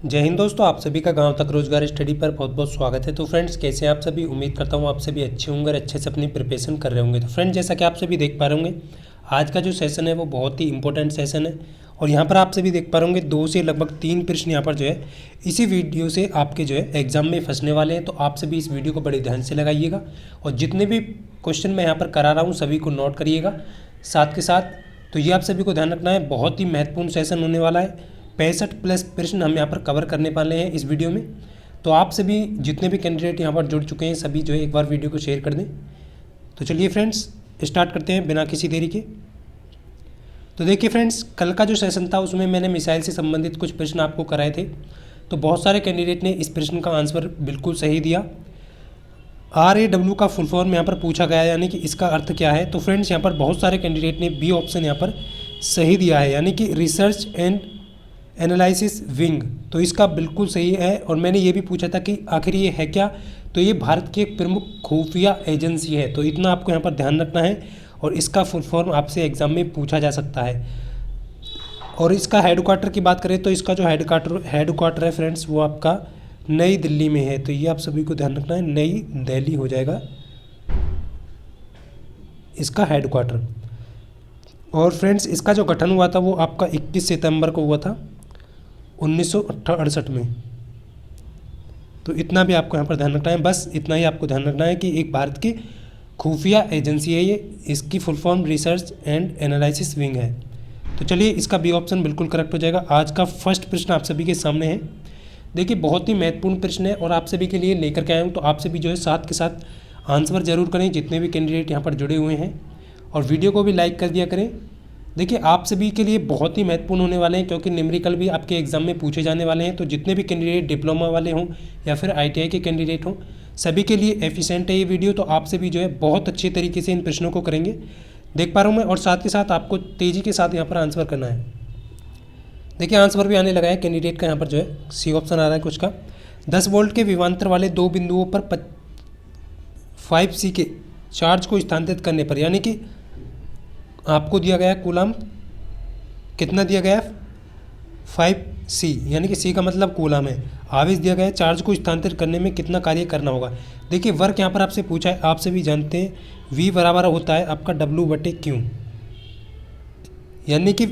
जय हिंद दोस्तों, आप सभी का गांव तक रोजगार स्टडी पर बहुत बहुत स्वागत है। तो फ्रेंड्स, कैसे हैं आप सभी? उम्मीद करता हूं आप सभी अच्छे होंगे और अच्छे से अपनी प्रिपरेशन कर रहे होंगे। तो फ्रेंड्स, जैसा कि आप सभी देख पा रहे होंगे, आज का जो सेशन है वो बहुत ही इंपॉर्टेंट सेशन है। और यहाँ पर आप सभी देख पा रहे होंगे 2 से लगभग 3 प्रश्न यहाँ पर जो है इसी वीडियो से आपके जो है एग्जाम में फंसने वाले हैं। तो आप सभी इस वीडियो को बड़े ध्यान से लगाइएगा और जितने भी क्वेश्चन मैं यहाँ पर करा रहा हूँ सभी को नोट करिएगा साथ के साथ। तो ये आप सभी को ध्यान रखना है, बहुत ही महत्वपूर्ण सेशन होने वाला है। 65 प्लस प्रश्न हम यहाँ पर कवर करने वाले हैं इस वीडियो में। तो आप सभी जितने भी कैंडिडेट यहाँ पर जुड़ चुके हैं सभी जो है एक बार वीडियो को शेयर कर दें। तो चलिए फ्रेंड्स, स्टार्ट करते हैं बिना किसी देरी के। तो देखिए फ्रेंड्स, कल का जो सेशन था उसमें मैंने मिसाइल से संबंधित कुछ प्रश्न आपको कराए थे। तो बहुत सारे कैंडिडेट ने इस प्रश्न का आंसर बिल्कुल सही दिया। RAW का फुल फॉर्म यहाँ पर पूछा गया है, यानी कि इसका अर्थ क्या है। तो फ्रेंड्स, यहाँ पर बहुत सारे कैंडिडेट ने बी ऑप्शन यहाँ पर सही दिया है, यानी कि रिसर्च एंड एनालिसिस विंग। तो इसका बिल्कुल सही है। और मैंने ये भी पूछा था कि आखिर ये है क्या, तो ये भारत की एक प्रमुख खुफिया एजेंसी है। तो इतना आपको यहाँ पर ध्यान रखना है और इसका फुल फॉर्म आपसे एग्जाम में पूछा जा सकता है। और इसका हेडक्वार्टर की बात करें तो इसका जो हेडक्वार्टर है फ्रेंड्स वो आपका नई दिल्ली में है। तो ये आप सभी को ध्यान रखना है, नई दिल्ली हो जाएगा इसका हेडक्वार्टर। और फ्रेंड्स, इसका जो गठन हुआ था वो आपका 21 सितंबर को हुआ था 1968 में। तो इतना भी आपको यहाँ पर ध्यान रखना है, बस इतना ही आपको ध्यान रखना है कि एक भारत की खुफिया एजेंसी है ये। इसकी full form research and analysis wing है। तो चलिए, इसका बी ऑप्शन बिल्कुल करेक्ट हो जाएगा। आज का फर्स्ट प्रश्न आप सभी के सामने है। देखिए, बहुत ही महत्वपूर्ण प्रश्न है और आप सभी के लिए लेकर के आया हूँ। तो आप सभी जो है साथ के साथ आंसर जरूर करें, जितने भी कैंडिडेट यहाँ पर जुड़े हुए हैं, और वीडियो को भी लाइक कर दिया करें। देखिए, आप सभी के लिए बहुत ही महत्वपूर्ण होने वाले हैं क्योंकि न्यूमेरिकल भी आपके एग्जाम में पूछे जाने वाले हैं। तो जितने भी कैंडिडेट डिप्लोमा वाले हों या फिर ITI के कैंडिडेट हों, सभी के लिए एफिशिएंट है ये वीडियो। तो आप सभी जो है बहुत अच्छे तरीके से इन प्रश्नों को करेंगे, देख पा रहा हूँ मैं। और साथ के साथ आपको तेज़ी के साथ यहाँ पर आंसर करना है। देखिए, आंसर भी आने लगा है कैंडिडेट का। यहाँ पर जो है सी ऑप्शन आ रहा है कुछ का। 10 वोल्ट के विभवांतर वाले 2 बिंदुओं पर 5C के चार्ज को स्थानांतरित करने पर, यानी कि आपको दिया गया कूलम, कितना दिया गया है 5C, यानी कि C का मतलब कूलम है। आवेश दिया गया है, चार्ज को स्थानांतरित करने में कितना कार्य करना होगा। देखिए, वर्क यहाँ पर आपसे पूछा है, आप सभी जानते हैं V बराबर होता है आपका W/Q, यानी कि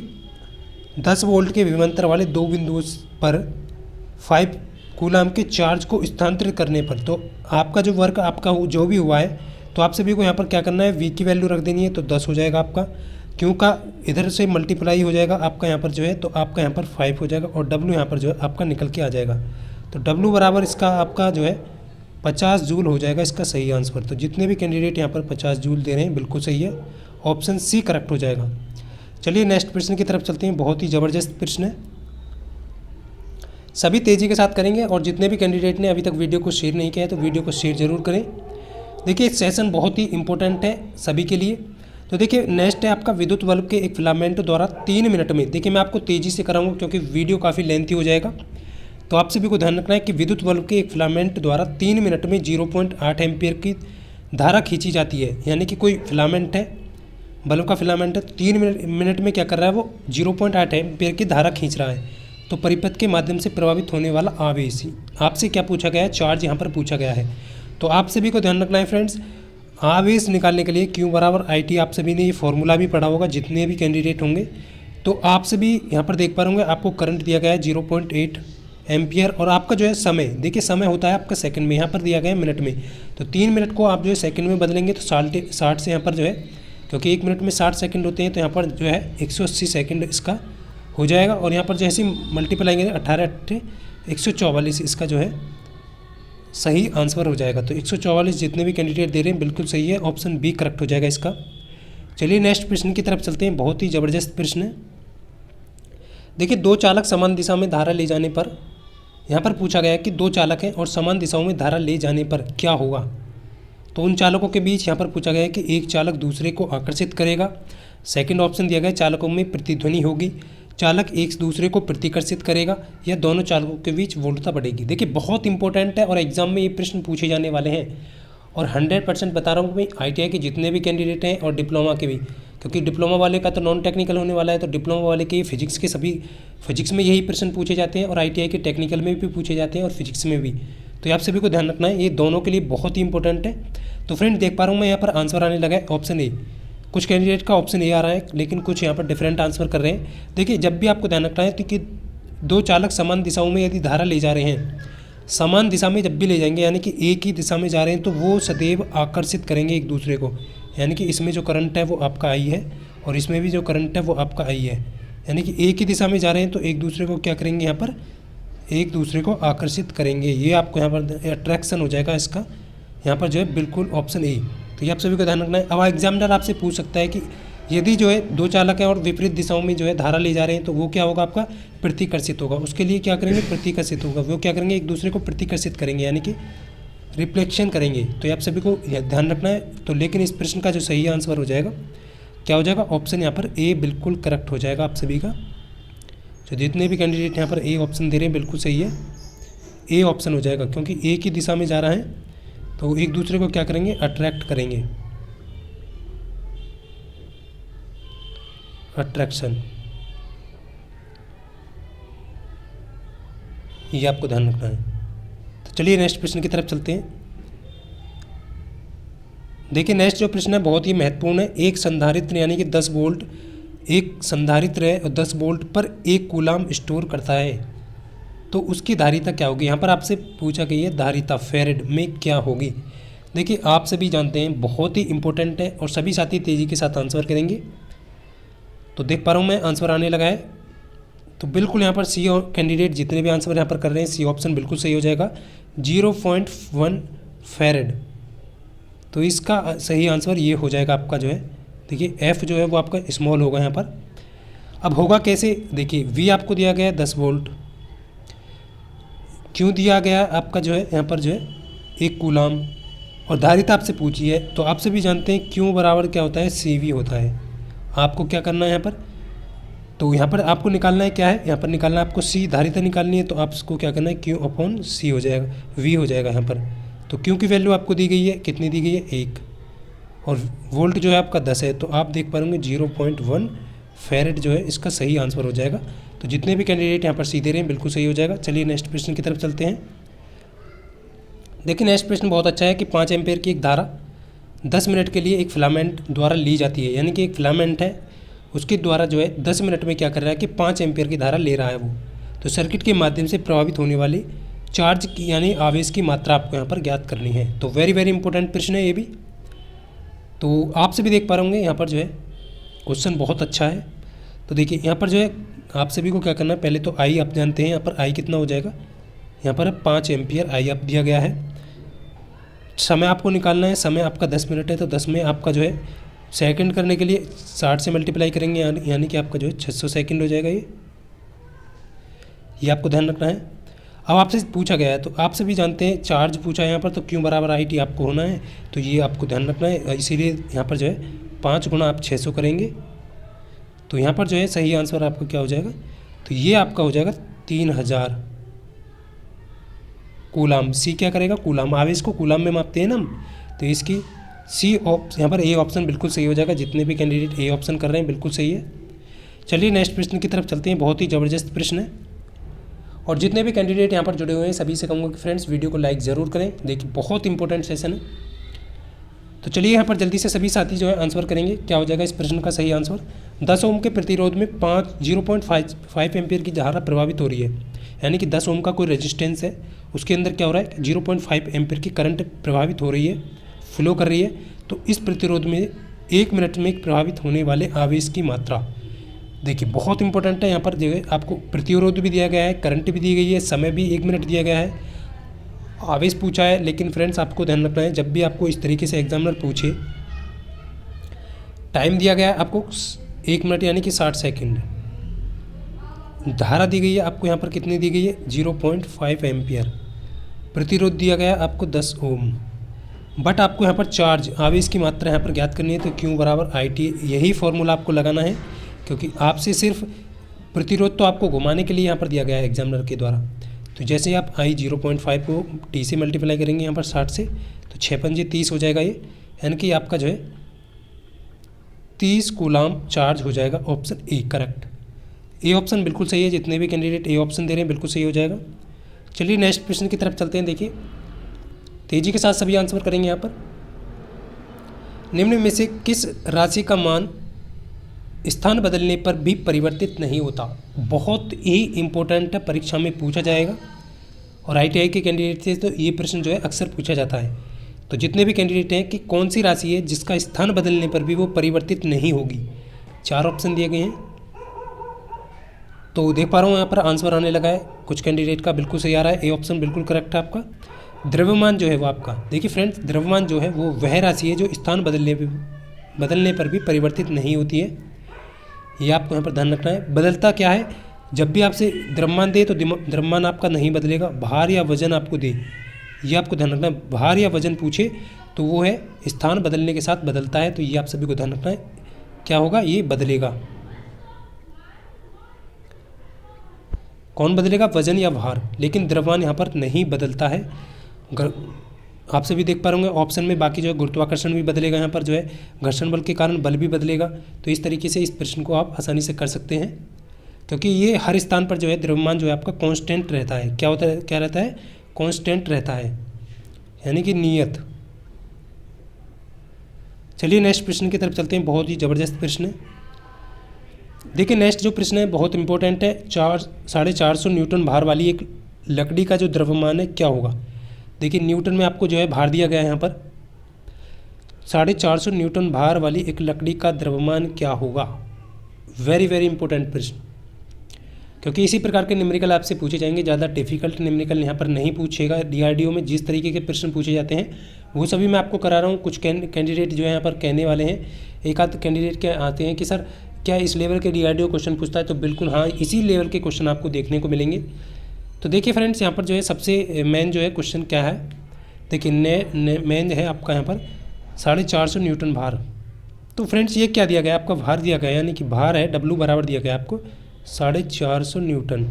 10 वोल्ट के विभवांतर वाले 2 बिंदुओं पर 5 कूलम के चार्ज को स्थानांतरित करने पर, तो आपका जो वर्क आपका जो भी हुआ है, तो आप सभी को यहाँ पर क्या करना है, V की वैल्यू रख देनी है। तो 10 हो जाएगा आपका, क्यों का इधर से मल्टीप्लाई हो जाएगा आपका यहाँ पर जो है, तो आपका यहाँ पर 5 हो जाएगा और W यहाँ पर जो है आपका निकल के आ जाएगा। तो W बराबर इसका आपका जो है 50 जूल हो जाएगा इसका सही आंसर। तो जितने भी कैंडिडेट यहाँ पर 50 जूल दे रहे हैं बिल्कुल सही है, ऑप्शन C करेक्ट हो जाएगा। चलिए नेक्स्ट प्रश्न की तरफ चलते हैं। बहुत ही ज़बरदस्त प्रश्न है, सभी तेज़ी के साथ करेंगे। और जितने भी कैंडिडेट ने अभी तक वीडियो को शेयर नहीं किया है तो वीडियो को शेयर जरूर करें। देखिए, सेशन बहुत ही इंपॉर्टेंट है सभी के लिए। तो देखिए, नेक्स्ट है आपका विद्युत बल्ब के एक फिलामेंट द्वारा 3 मिनट में, देखिए मैं आपको तेज़ी से कराऊंगा क्योंकि वीडियो काफ़ी लेंथी हो जाएगा। तो आप सभी को ध्यान रखना है कि विद्युत बल्ब के एक फिलामेंट द्वारा 3 मिनट में 0.8 एम्पियर की धारा खींची जाती है। यानी कि कोई फिलामेंट है, बल्ब का फिलामेंट है, 3 मिनट में क्या कर रहा है, वो 0.8 एम्पियर की धारा खींच रहा है। तो परिपथ के माध्यम से प्रभावित होने वाला आवेश, आपसे क्या पूछा गया है, चार्ज यहाँ पर पूछा गया है। तो आप सभी को ध्यान रखना है फ्रेंड्स, आवेश निकालने के लिए Q बराबर IT, आप सभी ने ये फॉर्मूला भी पढ़ा होगा जितने भी कैंडिडेट होंगे। तो आप सभी यहाँ पर देख पा रहे होंगे, आपको करंट दिया गया है 0.8 एम्पियर और आपका जो है समय, देखिए समय होता है आपका सेकंड में, यहाँ पर दिया गया है मिनट में। तो 3 मिनट को आप जो है सेकंड में बदलेंगे तो 60 से यहाँ पर जो है, क्योंकि 1 मिनट में 60 सेकंड होते हैं, तो यहाँ पर जो है 180 सेकंड इसका हो जाएगा। और यहाँ पर जैसे मल्टीप्लाई करेंगे 18 144 इसका जो है सही आंसर हो जाएगा। तो 144 जितने भी कैंडिडेट दे रहे हैं बिल्कुल सही है, ऑप्शन B करेक्ट हो जाएगा इसका। चलिए नेक्स्ट प्रश्न की तरफ चलते हैं। बहुत ही ज़बरदस्त प्रश्न है। देखिए, 2 चालक समान दिशा में धारा ले जाने पर, यहाँ पर पूछा गया है कि 2 चालक हैं और समान दिशाओं में धारा ले जाने पर क्या होगा। तो उन चालकों के बीच यहाँ पर पूछा गया है कि एक चालक दूसरे को आकर्षित करेगा। सेकंड ऑप्शन दिया गया है चालकों में प्रतिध्वनि होगी, चालक एक दूसरे को प्रतिकर्षित करेगा, या दोनों चालकों के बीच वोल्टता बढ़ेगी। देखिए, बहुत इंपॉर्टेंट है और एग्जाम में ये प्रश्न पूछे जाने वाले हैं। और 100% बता रहा हूँ मैं, ITI के जितने भी कैंडिडेट हैं और डिप्लोमा के भी, क्योंकि डिप्लोमा वाले का तो नॉन टेक्निकल होने वाला है, तो डिप्लोमा वाले के फिजिक्स के सभी फिजिक्स में यही प्रश्न पूछे जाते हैं और ITI के टेक्निकल में भी पूछे जाते हैं और फिजिक्स में भी। तो ये आप सभी को ध्यान रखना है, ये दोनों के लिए बहुत ही इंपॉर्टेंट है। तो फ्रेंड देख पा रहा हूँ मैं यहाँ पर आंसर आने लगा है ऑप्शन ए। कुछ कैंडिडेट का ऑप्शन ए आ रहा है, लेकिन कुछ यहाँ पर डिफरेंट आंसर कर रहे हैं। देखिए जब भी आपको ध्यान रखना है तो कि दो चालक समान दिशाओं में यदि धारा ले जा रहे हैं, समान दिशा में जब भी ले जाएंगे यानी कि एक ही दिशा में जा रहे हैं, तो वो सदैव आकर्षित करेंगे एक दूसरे को। यानी कि इसमें जो करंट है वो आपका आई है और इसमें भी जो करंट है वो आपका आई है। यानी कि एक ही दिशा में जा रहे हैं तो एक दूसरे को क्या करेंगे, यहाँ पर एक दूसरे को आकर्षित करेंगे। ये आपको यहाँ पर अट्रैक्शन हो जाएगा इसका, यहाँ पर जो है बिल्कुल ऑप्शन ए। तो ये आप सभी को ध्यान रखना है। अब एग्जामिनर आपसे पूछ सकता है कि यदि जो है दो चालक हैं और विपरीत दिशाओं में जो है धारा ले जा रहे हैं, तो वो क्या होगा, आपका प्रतिकर्षित होगा। उसके लिए क्या करेंगे, प्रतिकर्षित होगा। वो क्या करेंगे, एक दूसरे को प्रतिकर्षित करेंगे, यानी कि रिफ्लेक्शन करेंगे। तो ये आप सभी को ध्यान रखना है। तो लेकिन इस प्रश्न का जो सही आंसर हो जाएगा, क्या हो जाएगा, ऑप्शन यहाँ पर ए बिल्कुल करेक्ट हो जाएगा आप सभी का। तो जितने भी कैंडिडेट यहाँ पर ए ऑप्शन दे रहे हैं बिल्कुल सही है, ए ऑप्शन हो जाएगा। क्योंकि एक ही दिशा में जा रहा है तो एक दूसरे को क्या करेंगे, अट्रैक्ट करेंगे, अट्रैक्शन। ये आपको ध्यान रखना है। तो चलिए नेक्स्ट प्रश्न की तरफ चलते हैं। देखिए नेक्स्ट जो प्रश्न है बहुत ही महत्वपूर्ण है। एक संधारित्र यानी कि 10 वोल्ट, एक संधारित्र है और 10 वोल्ट पर 1 कूलाम स्टोर करता है, तो उसकी धारिता क्या होगी। यहाँ पर आपसे पूछा गई है धारिता फैरेड में क्या होगी। देखिए आप सभी जानते हैं बहुत ही इंपॉर्टेंट है और सभी साथी तेज़ी के साथ आंसर करेंगे। तो देख पा रहा हूँ मैं आंसर आने लगा है। तो बिल्कुल यहाँ पर सी और कैंडिडेट जितने भी आंसर यहाँ पर कर रहे हैं सी ऑप्शन बिल्कुल सही हो जाएगा, 0.1 फैरेड। तो इसका सही आंसर ये हो जाएगा आपका जो है, देखिए एफ जो है वो आपका स्मॉल होगा यहाँ पर। अब होगा कैसे, देखिए वी आपको दिया गया है 10 वोल्ट, क्यों दिया गया आपका जो है यहाँ पर जो है 1 कूलाम, और धारिता आपसे पूछी है। तो आप सभी जानते हैं क्यों बराबर क्या होता है, CV होता है। आपको क्या करना है यहाँ पर, तो यहाँ पर आपको निकालना है क्या है, यहाँ पर निकालना है आपको C धारिता निकालनी है। तो आपको क्या करना है, Q/C हो जाएगा, V हो जाएगा यहाँ पर। तो Q की वैल्यू आपको दी गई है, कितनी दी गई है, 1, और वोल्ट जो है आपका 10 है। तो आप देख पाएंगे 0.1 फैरेड जो है इसका सही आंसर हो जाएगा। तो जितने भी कैंडिडेट यहाँ पर सी दे रहे हैं बिल्कुल सही हो जाएगा। चलिए नेक्स्ट प्रश्न की तरफ चलते हैं। देखिए नेक्स्ट प्रश्न बहुत अच्छा है कि 5 एम्पेयर की एक धारा 10 मिनट के लिए एक फिलामेंट द्वारा ली जाती है। यानी कि एक फिलामेंट है, उसके द्वारा जो है 10 मिनट में क्या कर रहा है कि 5 एम्पेयर की धारा ले रहा है वो। तो सर्किट के माध्यम से प्रभावित होने वाली चार्ज की यानी आवेश की मात्रा आपको यहाँ पर ज्ञात करनी है। तो वेरी वेरी इंपॉर्टेंट प्रश्न है ये भी। तो आपसे भी देख पा रहे होंगे यहाँ पर जो है क्वेश्चन बहुत अच्छा है। तो देखिए यहाँ पर जो है आप सभी को क्या करना है, पहले तो आई आप जानते हैं, यहाँ पर आई कितना हो जाएगा, यहाँ पर 5 एम्पियर आई आप दिया गया है। समय आपको निकालना है, समय आपका 10 मिनट है। तो 10 में आपका जो है सेकंड करने के लिए 60 से मल्टीप्लाई करेंगे, यानी कि आपका जो है 600 सेकंड हो जाएगा। ये आपको ध्यान रखना है। अब आपसे पूछा गया है, तो आप सभी जानते हैं चार्ज पूछा है यहाँ पर, तो Q बराबर IT आपको होना है। तो ये आपको ध्यान रखना है, इसीलिए यहाँ पर जो है 5 गुना आप 600 करेंगे। तो यहाँ पर जो है सही आंसर आपका क्या हो जाएगा, तो ये आपका हो जाएगा 3000 कूलाम। C क्या करेगा, कूलाम, आवेश को कूलाम में मापते हैं ना हम। तो इसकी C यहाँ पर A ऑप्शन बिल्कुल सही हो जाएगा। जितने भी कैंडिडेट A ऑप्शन कर रहे हैं बिल्कुल सही है। चलिए नेक्स्ट प्रश्न की तरफ चलते हैं। बहुत ही ज़बरदस्त प्रश्न है और जितने भी कैंडिडेट यहाँ पर जुड़े हुए हैं सभी से कहूँगा कि फ्रेंड्स वीडियो को लाइक ज़रूर करें। देखिए बहुत इंपॉर्टेंट सेशन है। तो चलिए यहाँ पर जल्दी से सभी साथी जो है आंसर करेंगे। क्या हो जाएगा इस प्रश्न का सही आंसर, 10 ओम के प्रतिरोध में 0.5 एम्पियर की धारा प्रभावित हो रही है। यानी कि 10 ओम का कोई रेजिस्टेंस है, उसके अंदर क्या हो रहा है, 0.5 एम्पियर की करंट प्रभावित हो रही है, फ्लो कर रही है। तो इस प्रतिरोध में 1 मिनट में प्रभावित होने वाले आवेश की मात्रा, देखिए बहुत इंपॉर्टेंट है। यहाँ पर जो है आपको प्रतिरोध भी दिया गया है, करंट भी दी गई है, समय भी 1 मिनट दिया गया है, आवेश पूछा है। लेकिन फ्रेंड्स आपको ध्यान रखना है, जब भी आपको इस तरीके से एग्जामिनर पूछे, टाइम दिया गया है आपको 1 मिनट यानी कि 60 सेकंड, धारा दी गई है आपको यहाँ पर कितनी दी गई है, 0.5 एम्पियर, प्रतिरोध दिया गया है आपको 10 ओम, बट आपको यहाँ पर चार्ज आवेश की मात्रा यहाँ पर ज्ञात करनी है। तो Q बराबर IT, यही फॉर्मूला आपको लगाना है, क्योंकि आपसे सिर्फ प्रतिरोध तो आपको घुमाने के लिए यहाँ पर दिया गया है एग्जामिनर के द्वारा। तो जैसे आप I 0.5 को T से मल्टीप्लाई करेंगे यहाँ पर 60 से, तो 6 पंजे 30 हो जाएगा ये, यानी कि आपका जो है 30 कूलाम चार्ज हो जाएगा। Option A correct. A option बिल्कुल सही है। जितने भी कैंडिडेट ए ऑप्शन दे रहे हैं बिल्कुल सही हो जाएगा। चलिए नेक्स्ट प्रश्न की तरफ चलते हैं। देखिए तेजी के साथ सभी आंसर करेंगे यहाँ पर। निम्न में से किस राशि का मान स्थान बदलने पर भी परिवर्तित नहीं होता? बहुत ही इम्पोर्टेंट है, परीक्षा में पूछा जाएगा और ITI के कैंडिडेट से तो ये प्रश्न जो है अक्सर पूछा जाता है। तो जितने भी कैंडिडेट हैं कि कौन सी राशि है जिसका स्थान बदलने पर भी वो परिवर्तित नहीं होगी? 4 ऑप्शन दिए गए हैं। तो देख पा रहा हूँ यहाँ पर आंसर आने लगा है। कुछ कैंडिडेट का बिल्कुल सही आ रहा है। ए ऑप्शन बिल्कुल करेक्ट है आपका। द्रव्यमान जो है वो आपका, देखिए फ्रेंड्स, द्रव्यमान जो है वो वह राशि है जो स्थान बदलने पर भी परिवर्तित नहीं होती है। ये आपको यहाँ पर ध्यान रखना है। बदलता क्या है? जब भी आपसे द्रव्यमान दे तो द्रव्यमान आपका नहीं बदलेगा। भार या वजन आपको दे, ये आपको ध्यान रखना है। भार या वजन पूछे तो वो है स्थान बदलने के साथ बदलता है। तो ये आप सभी को ध्यान रखना है। क्या होगा? ये बदलेगा। कौन बदलेगा? वजन या भार। लेकिन द्रव्यमान यहाँ पर नहीं बदलता है। आप सभी देख पा रहे होंगे ऑप्शन में बाकी जो है गुरुत्वाकर्षण भी बदलेगा। यहाँ पर जो है घर्षण बल के कारण बल भी बदलेगा। तो इस तरीके से इस प्रश्न को आप आसानी से कर सकते हैं, क्योंकि ये हर स्थान पर जो है द्रव्यमान जो है आपका कांस्टेंट रहता है। क्या होता है? क्या रहता है? कांस्टेंट रहता है, यानी कि नियत। चलिए नेक्स्ट प्रश्न की तरफ चलते हैं। बहुत ही ज़बरदस्त प्रश्न है। देखिए नेक्स्ट जो प्रश्न है बहुत इंपॉर्टेंट है। 450 न्यूटन भार वाली एक लकड़ी का जो द्रव्यमान है क्या होगा? देखिए न्यूटन में आपको जो है भार दिया गया है यहाँ पर। 450 न्यूटन भार वाली एक लकड़ी का द्रव्यमान क्या होगा? वेरी वेरी इंपॉर्टेंट प्रश्न, क्योंकि इसी प्रकार के न्यूमेरिकल आपसे पूछे जाएंगे। ज़्यादा डिफिकल्ट न्यूमेरिकल यहाँ पर नहीं पूछेगा। DRDO में जिस तरीके के प्रश्न पूछे जाते हैं वो सभी मैं आपको करा रहा हूँ। कुछ कैंडिडेट जो है यहाँ पर कहने वाले हैं, एक आध कैंडिडेट क्या आते हैं कि सर क्या इस लेवल के DRDO क्वेश्चन पूछता है? तो बिल्कुल हाँ, इसी लेवल के क्वेश्चन आपको देखने को मिलेंगे। तो देखिए फ्रेंड्स, यहाँ पर जो है सबसे मेन जो है क्वेश्चन क्या है? देखिए मेन है आपका यहाँ पर 450 न्यूटन भार। तो फ्रेंड्स ये क्या दिया गया? आपका भार दिया गया, यानी कि भार है W बराबर दिया गया आपको 450 न्यूटन।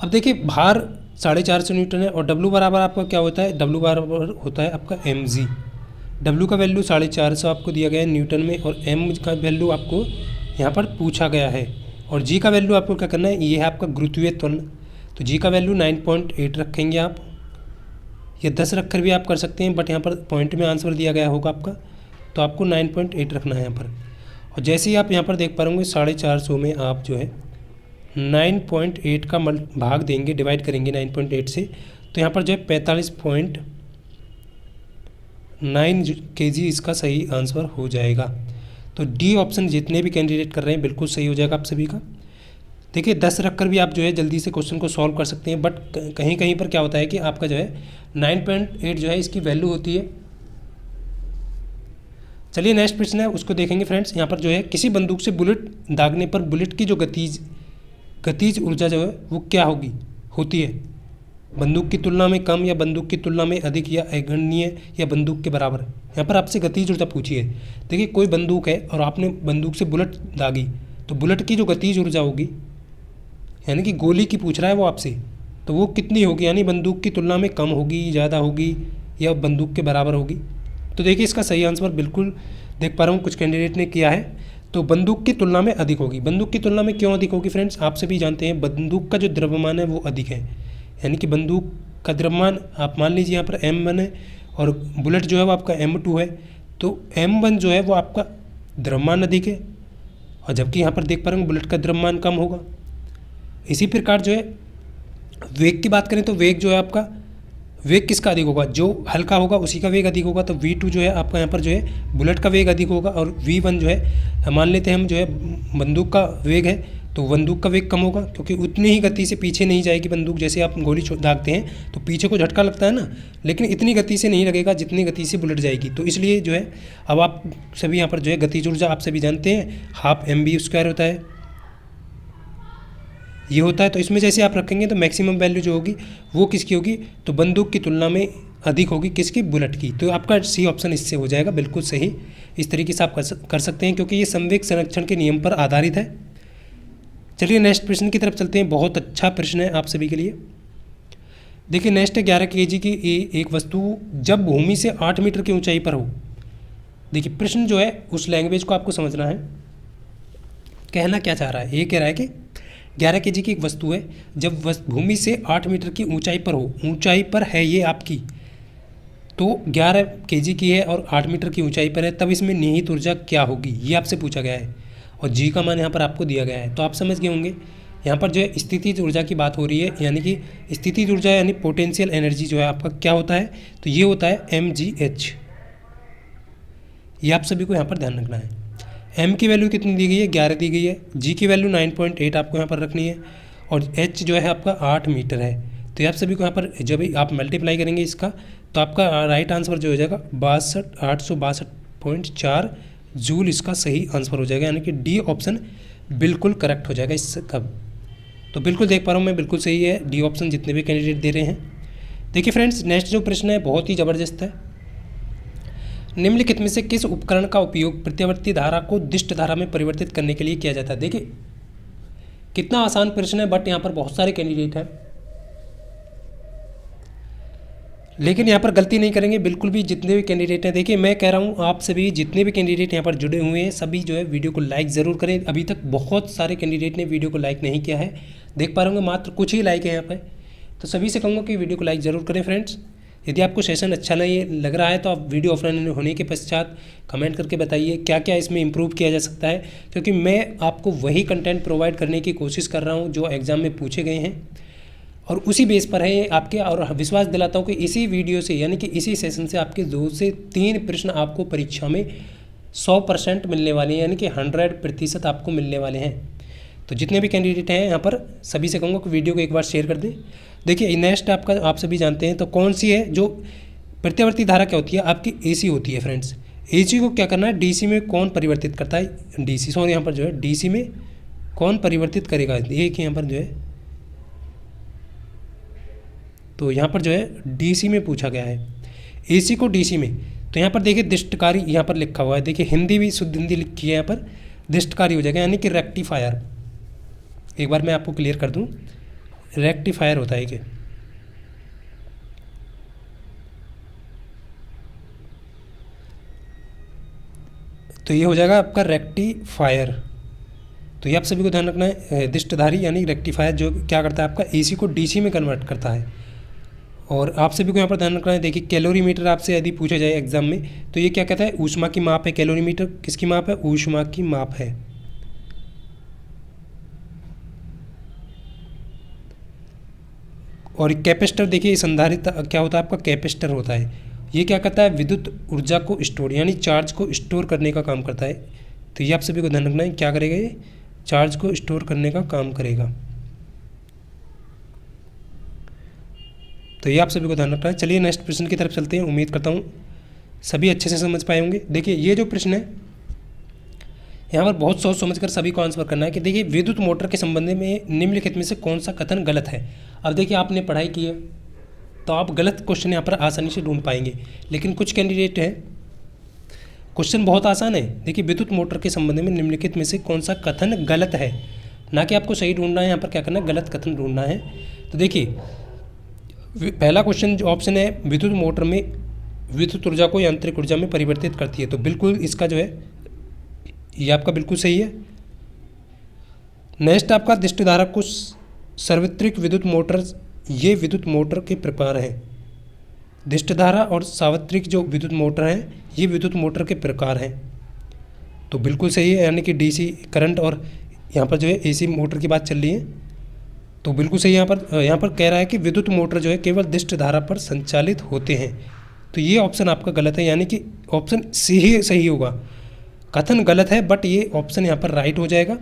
अब देखिए भार 450 न्यूटन है और W बराबर आपका क्या होता है? W बराबर होता है आपका mg। W का वैल्यू 450 आपको दिया गया है न्यूटन में, और m का वैल्यू आपको यहाँ पर पूछा गया है, और g का वैल्यू आपको क्या करना है? ये है आपका गुरुत्वीय त्वरण। तो g का वैल्यू 9.8 रखेंगे आप, या 10 रखकर भी आप कर सकते हैं, बट यहाँ पर पॉइंट में आंसर दिया गया होगा आपका, तो आपको 9.8 रखना है यहाँ पर। और जैसे ही आप यहाँ पर देख पा रहे होंगे 450 में आप जो है 9.8 का भाग देंगे, डिवाइड करेंगे 9.8 से, तो यहाँ पर जो है 45.9 kg इसका सही आंसर हो जाएगा। तो डी ऑप्शन जितने भी कैंडिडेट कर रहे हैं बिल्कुल सही हो जाएगा आप सभी का। देखिए 10 रखकर भी आप जो है जल्दी से क्वेश्चन को सॉल्व कर सकते हैं, बट कहीं कहीं पर क्या होता है कि आपका जो है 9.8 जो है इसकी वैल्यू होती है। चलिए नेक्स्ट प्रश्न है उसको देखेंगे फ्रेंड्स। यहाँ पर जो है किसी बंदूक से बुलेट दागने पर बुलेट की जो गतिज ऊर्जा जो है वो क्या होती है? बंदूक की तुलना में कम, या बंदूक की तुलना में अधिक, या अगणनीय, या बंदूक के बराबर। यहाँ पर आपसे गतिज ऊर्जा पूछी है। देखिए कोई बंदूक है और आपने बंदूक से बुलेट दागी, तो बुलेट की जो गतिज ऊर्जा होगी, यानी कि गोली की पूछ रहा है वो आपसे, तो वो कितनी होगी? यानी बंदूक की तुलना में कम होगी, ज़्यादा होगी, या बंदूक के बराबर होगी? तो देखिए इसका सही आंसर बिल्कुल देख पा रहा हूँ कुछ कैंडिडेट ने किया है, तो बंदूक की तुलना में अधिक होगी। बंदूक की तुलना में क्यों अधिक होगी फ्रेंड्स? आप सभी जानते हैं बंदूक का जो द्रव्यमान है वो अधिक है, यानी कि बंदूक का द्रव्यमान आप मान लीजिए यहाँ पर M1 है और बुलेट जो है वो आपका M2 है, तो M1 जो है वो आपका द्रव्यमान अधिक है, और जबकि यहाँ पर देख पा रहे हैं बुलेट का द्रव्यमान कम होगा। इसी प्रकार जो है वेग की बात करें तो वेग जो है आपका, वेग किसका अधिक होगा? जो हल्का होगा उसी का वेग अधिक होगा। तो V2 जो है आपका यहाँ पर जो है बुलेट का वेग अधिक होगा, और V1 जो है मान लेते हैं हम जो है बंदूक का वेग है, तो बंदूक का वेग कम होगा, क्योंकि उतनी ही गति से पीछे नहीं जाएगी बंदूक। जैसे आप गोली दागते हैं तो पीछे को झटका लगता है ना, लेकिन इतनी गति से नहीं लगेगा जितनी गति से बुलेट जाएगी। तो इसलिए जो है अब आप सभी यहाँ पर जो है गतिज ऊर्जा आप सभी जानते हैं ½ mv² होता है, ये होता है। तो इसमें जैसे आप रखेंगे तो मैक्सिमम वैल्यू जो होगी वो किसकी होगी? तो बंदूक की तुलना में अधिक होगी, किसकी? बुलेट की। तो आपका सी ऑप्शन इससे हो जाएगा बिल्कुल सही। इस तरीके से आप कर सकते हैं, क्योंकि ये संवेग संरक्षण के नियम पर आधारित है। चलिए नेक्स्ट प्रश्न की तरफ चलते हैं। बहुत अच्छा प्रश्न है आप सभी के लिए। देखिए नेक्स्ट है 11 kg की एक वस्तु जब भूमि से 8 मीटर की ऊंचाई पर हो। देखिए प्रश्न जो है उस लैंग्वेज को आपको समझना है, कहना क्या चाह रहा है। ये कह रहा है कि 11 kg की एक वस्तु है, जब भूमि से 8 मीटर की ऊंचाई पर हो, ऊंचाई पर है ये आपकी, तो 11 kg की है और 8 मीटर की ऊंचाई पर है, तब इसमें निहित ऊर्जा क्या होगी, ये आपसे पूछा गया है। और जी का मान यहाँ पर आपको दिया गया है, तो आप समझ गए होंगे यहाँ पर जो है स्थितिज ऊर्जा की बात हो रही है, यानी कि स्थितिज ऊर्जा यानी पोटेंशियल एनर्जी जो है आपका क्या होता है, तो ये होता है mgh। ये आप सभी को यहाँ पर ध्यान रखना है। m की वैल्यू कितनी दी गई है, 11 दी गई है। g की वैल्यू 9.8 आपको यहाँ पर रखनी है, और h जो है आपका 8 मीटर है। तो ये आप सभी को यहाँ पर जब आप मल्टीप्लाई करेंगे इसका, तो आपका राइट आंसर जो हो जाएगा 862.4 जूल, इसका सही आंसर हो जाएगा, यानी कि डी ऑप्शन बिल्कुल करेक्ट हो जाएगा इसका। तो बिल्कुल देख पा रहा हूँ मैं, बिल्कुल सही है डी ऑप्शन जितने भी कैंडिडेट दे रहे हैं। देखिए फ्रेंड्स, नेक्स्ट जो प्रश्न है बहुत ही ज़बरदस्त है। निम्नलिखित में से किस उपकरण का उपयोग प्रत्यावर्ती धारा को दिष्ट धारा में परिवर्तित करने के लिए किया जाता है। देखिए कितना आसान प्रश्न है, बट यहाँ पर बहुत सारे कैंडिडेट हैं, लेकिन यहाँ पर गलती नहीं करेंगे बिल्कुल भी जितने भी कैंडिडेट हैं। देखिए मैं कह रहा हूँ आप सभी जितने भी कैंडिडेट यहाँ पर जुड़े हुए हैं सभी जो है वीडियो को लाइक ज़रूर करें। अभी तक बहुत सारे कैंडिडेट ने वीडियो को लाइक नहीं किया है, देख पा रहे होंगे मात्र कुछ ही लाइक है यहाँ पर। तो सभी से कहूँगा कि वीडियो को लाइक ज़रूर करें फ्रेंड्स। यदि आपको सेशन अच्छा नहीं लग रहा है तो आप वीडियो ऑफलाइन होने के पश्चात कमेंट करके बताइए क्या क्या इसमें इम्प्रूव किया जा सकता है, क्योंकि मैं आपको वही कंटेंट प्रोवाइड करने की कोशिश कर रहा हूँ जो एग्ज़ाम में पूछे गए हैं, और उसी बेस पर है आपके। और विश्वास दिलाता हूँ कि इसी वीडियो से यानी कि इसी सेशन से आपके 2 से 3 प्रश्न आपको परीक्षा में 100% मिलने वाले हैं, यानी कि 100% आपको मिलने वाले हैं। तो जितने भी कैंडिडेट हैं यहाँ पर सभी से कहूँगा कि वीडियो को एक बार शेयर कर दें। देखिए नेक्स्ट आपका आप सभी जानते हैं तो कौन सी है, जो प्रत्यावर्ती धारा क्या होती है आपकी AC होती है फ्रेंड्स। AC को क्या करना है, DC में कौन परिवर्तित करता है, यहाँ पर जो है DC में कौन परिवर्तित करेगा, एक यहाँ पर जो है, तो यहाँ पर जो है DC में पूछा गया है AC को DC में। तो यहाँ पर देखिए दिष्टकारी यहाँ पर लिखा हुआ है, देखिए हिंदी भी शुद्ध हिंदी लिखी है यहाँ पर, दिष्टकारी हो जाएगा यानी कि रेक्टिफायर। एक बार मैं आपको क्लियर कर दूँ, रेक्टिफायर होता है कि तो ये हो जाएगा आपका रेक्टिफायर। तो ये आप सभी को ध्यान रखना है, दिष्टधारी यानी रेक्टिफायर जो क्या करता है आपका AC को DC में कन्वर्ट करता है। और आप सभी को यहाँ पर ध्यान रखना है, देखिए कैलोरीमीटर आपसे यदि पूछा जाए एग्जाम में तो ये क्या कहता है, ऊष्मा की माप है। कैलोरीमीटर किसकी माप है, ऊष्मा की माप है। और कैपेसिटर देखिए संधारित्र क्या होता है आपका, कैपेसिटर होता है। ये क्या करता है, विद्युत ऊर्जा को स्टोर यानी चार्ज को स्टोर करने का काम करता है। तो ये आप सभी को ध्यान रखना है, क्या करेगा ये, चार्ज को स्टोर करने का काम करेगा। तो ये आप सभी को ध्यान रखना है। चलिए नेक्स्ट प्रश्न की तरफ चलते हैं। उम्मीद करता हूँ सभी अच्छे से समझ पाए होंगे। देखिए ये जो प्रश्न है यहाँ पर बहुत सोच समझ कर सभी को आंसर करना है कि देखिए विद्युत मोटर के संबंध में निम्नलिखित में से कौन सा कथन गलत है। अब देखिए आपने पढ़ाई की है तो आप गलत क्वेश्चन यहाँ पर आसानी से ढूंढ पाएंगे, लेकिन कुछ कैंडिडेट हैं क्वेश्चन बहुत आसान है। देखिए विद्युत मोटर के संबंध में निम्नलिखित में से कौन सा कथन गलत है, ना कि आपको सही ढूंढना है, यहाँ पर क्या करना है, गलत कथन ढूंढना है। तो देखिए पहला क्वेश्चन जो ऑप्शन है, विद्युत मोटर में विद्युत ऊर्जा को यांत्रिक ऊर्जा में परिवर्तित करती है, तो बिल्कुल इसका जो है ये आपका बिल्कुल सही है। नेक्स्ट आपका दिष्ट धारा को सार्वत्रिक विद्युत मोटर, ये विद्युत मोटर के प्रकार हैं। दिष्ट धारा और सार्वत्रिक जो विद्युत मोटर हैं ये विद्युत मोटर के प्रकार हैं, तो बिल्कुल सही है, यानी कि DC करंट और यहाँ पर जो है AC मोटर की बात चल रही है, तो बिल्कुल सही। यहाँ पर कह रहा है कि विद्युत मोटर जो है केवल दिष्ट धारा पर संचालित होते हैं, तो ये ऑप्शन आपका गलत है, यानी कि ऑप्शन सी ही सही होगा। कथन गलत है बट ये ऑप्शन यहाँ पर राइट हो जाएगा,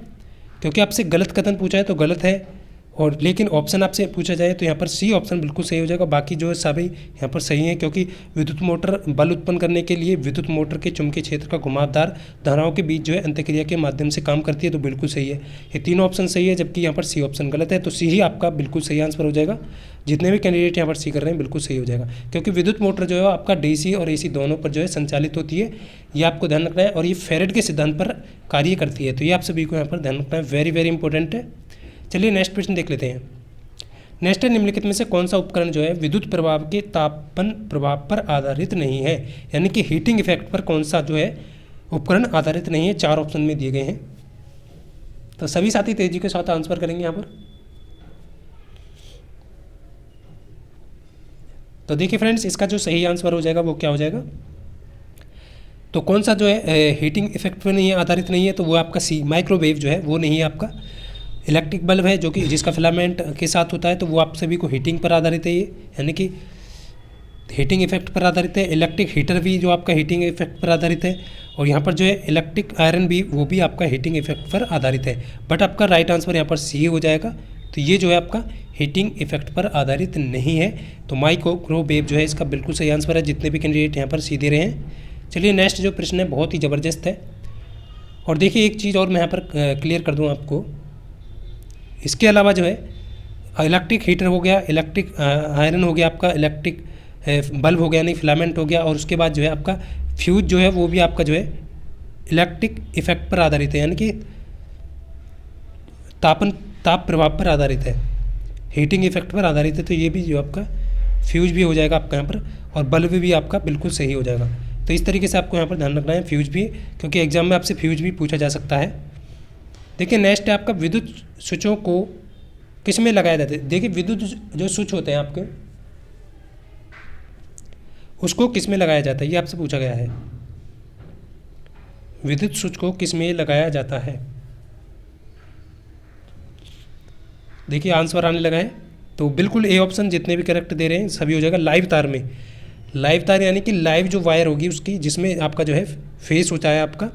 क्योंकि आपसे गलत कथन पूछा है तो गलत है, और लेकिन ऑप्शन आपसे पूछा जाए तो यहाँ पर सी ऑप्शन बिल्कुल सही हो जाएगा। बाकी जो है सभी यहाँ पर सही है, क्योंकि विद्युत मोटर बल उत्पन्न करने के लिए विद्युत मोटर के चुंबकीय क्षेत्र का घुमावदार धाराओं के बीच जो है अंतःक्रिया के माध्यम से काम करती है, तो बिल्कुल सही है। ये तीनों ऑप्शन सही है, जबकि यहाँ पर सी ऑप्शन गलत है, तो सी ही आपका बिल्कुल सही आंसर हो जाएगा। जितने भी कैंडिडेट यहाँ पर सी कर रहे हैं बिल्कुल सही हो जाएगा, क्योंकि विद्युत मोटर जो है आपका DC और AC दोनों पर जो है संचालित होती है, ये आपको ध्यान रखना है, और ये फेरेड के सिद्धांत पर कार्य करती है, तो ये आप सभी को यहाँ पर ध्यान रखना है, वेरी वेरी इंपॉर्टेंट है। चलिए नेक्स्ट प्रश्न देख लेते हैं। नेक्स्ट है, निम्नलिखित में से कौन सा उपकरण जो है विद्युत प्रभाव के तापन प्रभाव पर आधारित नहीं है, यानी कि हीटिंग इफेक्ट पर कौन सा जो है उपकरण आधारित नहीं है। 4 ऑप्शन में दिए गए हैं, तो सभी साथी तेजी के साथ आंसर करेंगे यहाँ पर। तो देखिए फ्रेंड्स, इसका जो सही आंसर हो जाएगा वो क्या हो जाएगा, तो कौन सा जो है हीटिंग इफेक्ट पर नहीं है, आधारित नहीं है, तो वो आपका सी माइक्रोवेव जो है वो नहीं है आपका। इलेक्ट्रिक बल्ब है जो कि जिसका फिलामेंट के साथ होता है, तो वो आप सभी को हीटिंग पर आधारित है ये, यानी कि हीटिंग इफेक्ट पर आधारित है। इलेक्ट्रिक हीटर भी जो आपका हीटिंग इफेक्ट पर आधारित है, और यहाँ पर जो है इलेक्ट्रिक आयरन भी वो भी आपका हीटिंग इफेक्ट पर आधारित है। बट आपका राइट आंसर यहाँ पर सी हो जाएगा, तो ये जो है आपका हीटिंग इफेक्ट पर आधारित नहीं है। तो माइक्रोवेव जो है इसका बिल्कुल सही आंसर है, जितने भी कैंडिडेट यहाँ पर सी दे रहे हैं। चलिए नेक्स्ट जो प्रश्न है बहुत ही ज़बरदस्त है, और देखिए एक चीज़ और मैं यहाँ पर क्लियर कर दूँ आपको। इसके अलावा जो है इलेक्ट्रिक हीटर हो गया, इलेक्ट्रिक आयरन हो गया, आपका इलेक्ट्रिक बल्ब हो गया, नहीं फिलामेंट हो गया, और उसके बाद जो है आपका फ्यूज जो है वो भी आपका जो है इलेक्ट्रिक इफेक्ट पर आधारित है, यानी कि ताप प्रभाव पर आधारित है, हीटिंग इफेक्ट पर आधारित है। तो ये भी जो आपका फ्यूज भी हो जाएगा आपका यहाँ पर, और बल्ब भी आपका बिल्कुल सही हो जाएगा। तो इस तरीके से आपको यहाँ पर ध्यान रखना है, फ्यूज भी, क्योंकि एग्जाम में आपसे फ्यूज भी पूछा जा सकता है। देखिए नेक्स्ट है आपका विद्युत स्विचों को किस में लगाया जाता है। देखिए विद्युत जो स्विच होते हैं आपके, उसको किस में लगाया जाता है, ये आपसे पूछा गया है। विद्युत स्विच को किस में लगाया जाता है। देखिए आंसर आने लगा है, तो बिल्कुल ए ऑप्शन जितने भी करेक्ट दे रहे हैं सभी हो जाएगा। लाइव तार में, लाइव तार यानी कि लाइव जो वायर होगी उसकी, जिसमें आपका जो है फेस होता है आपका,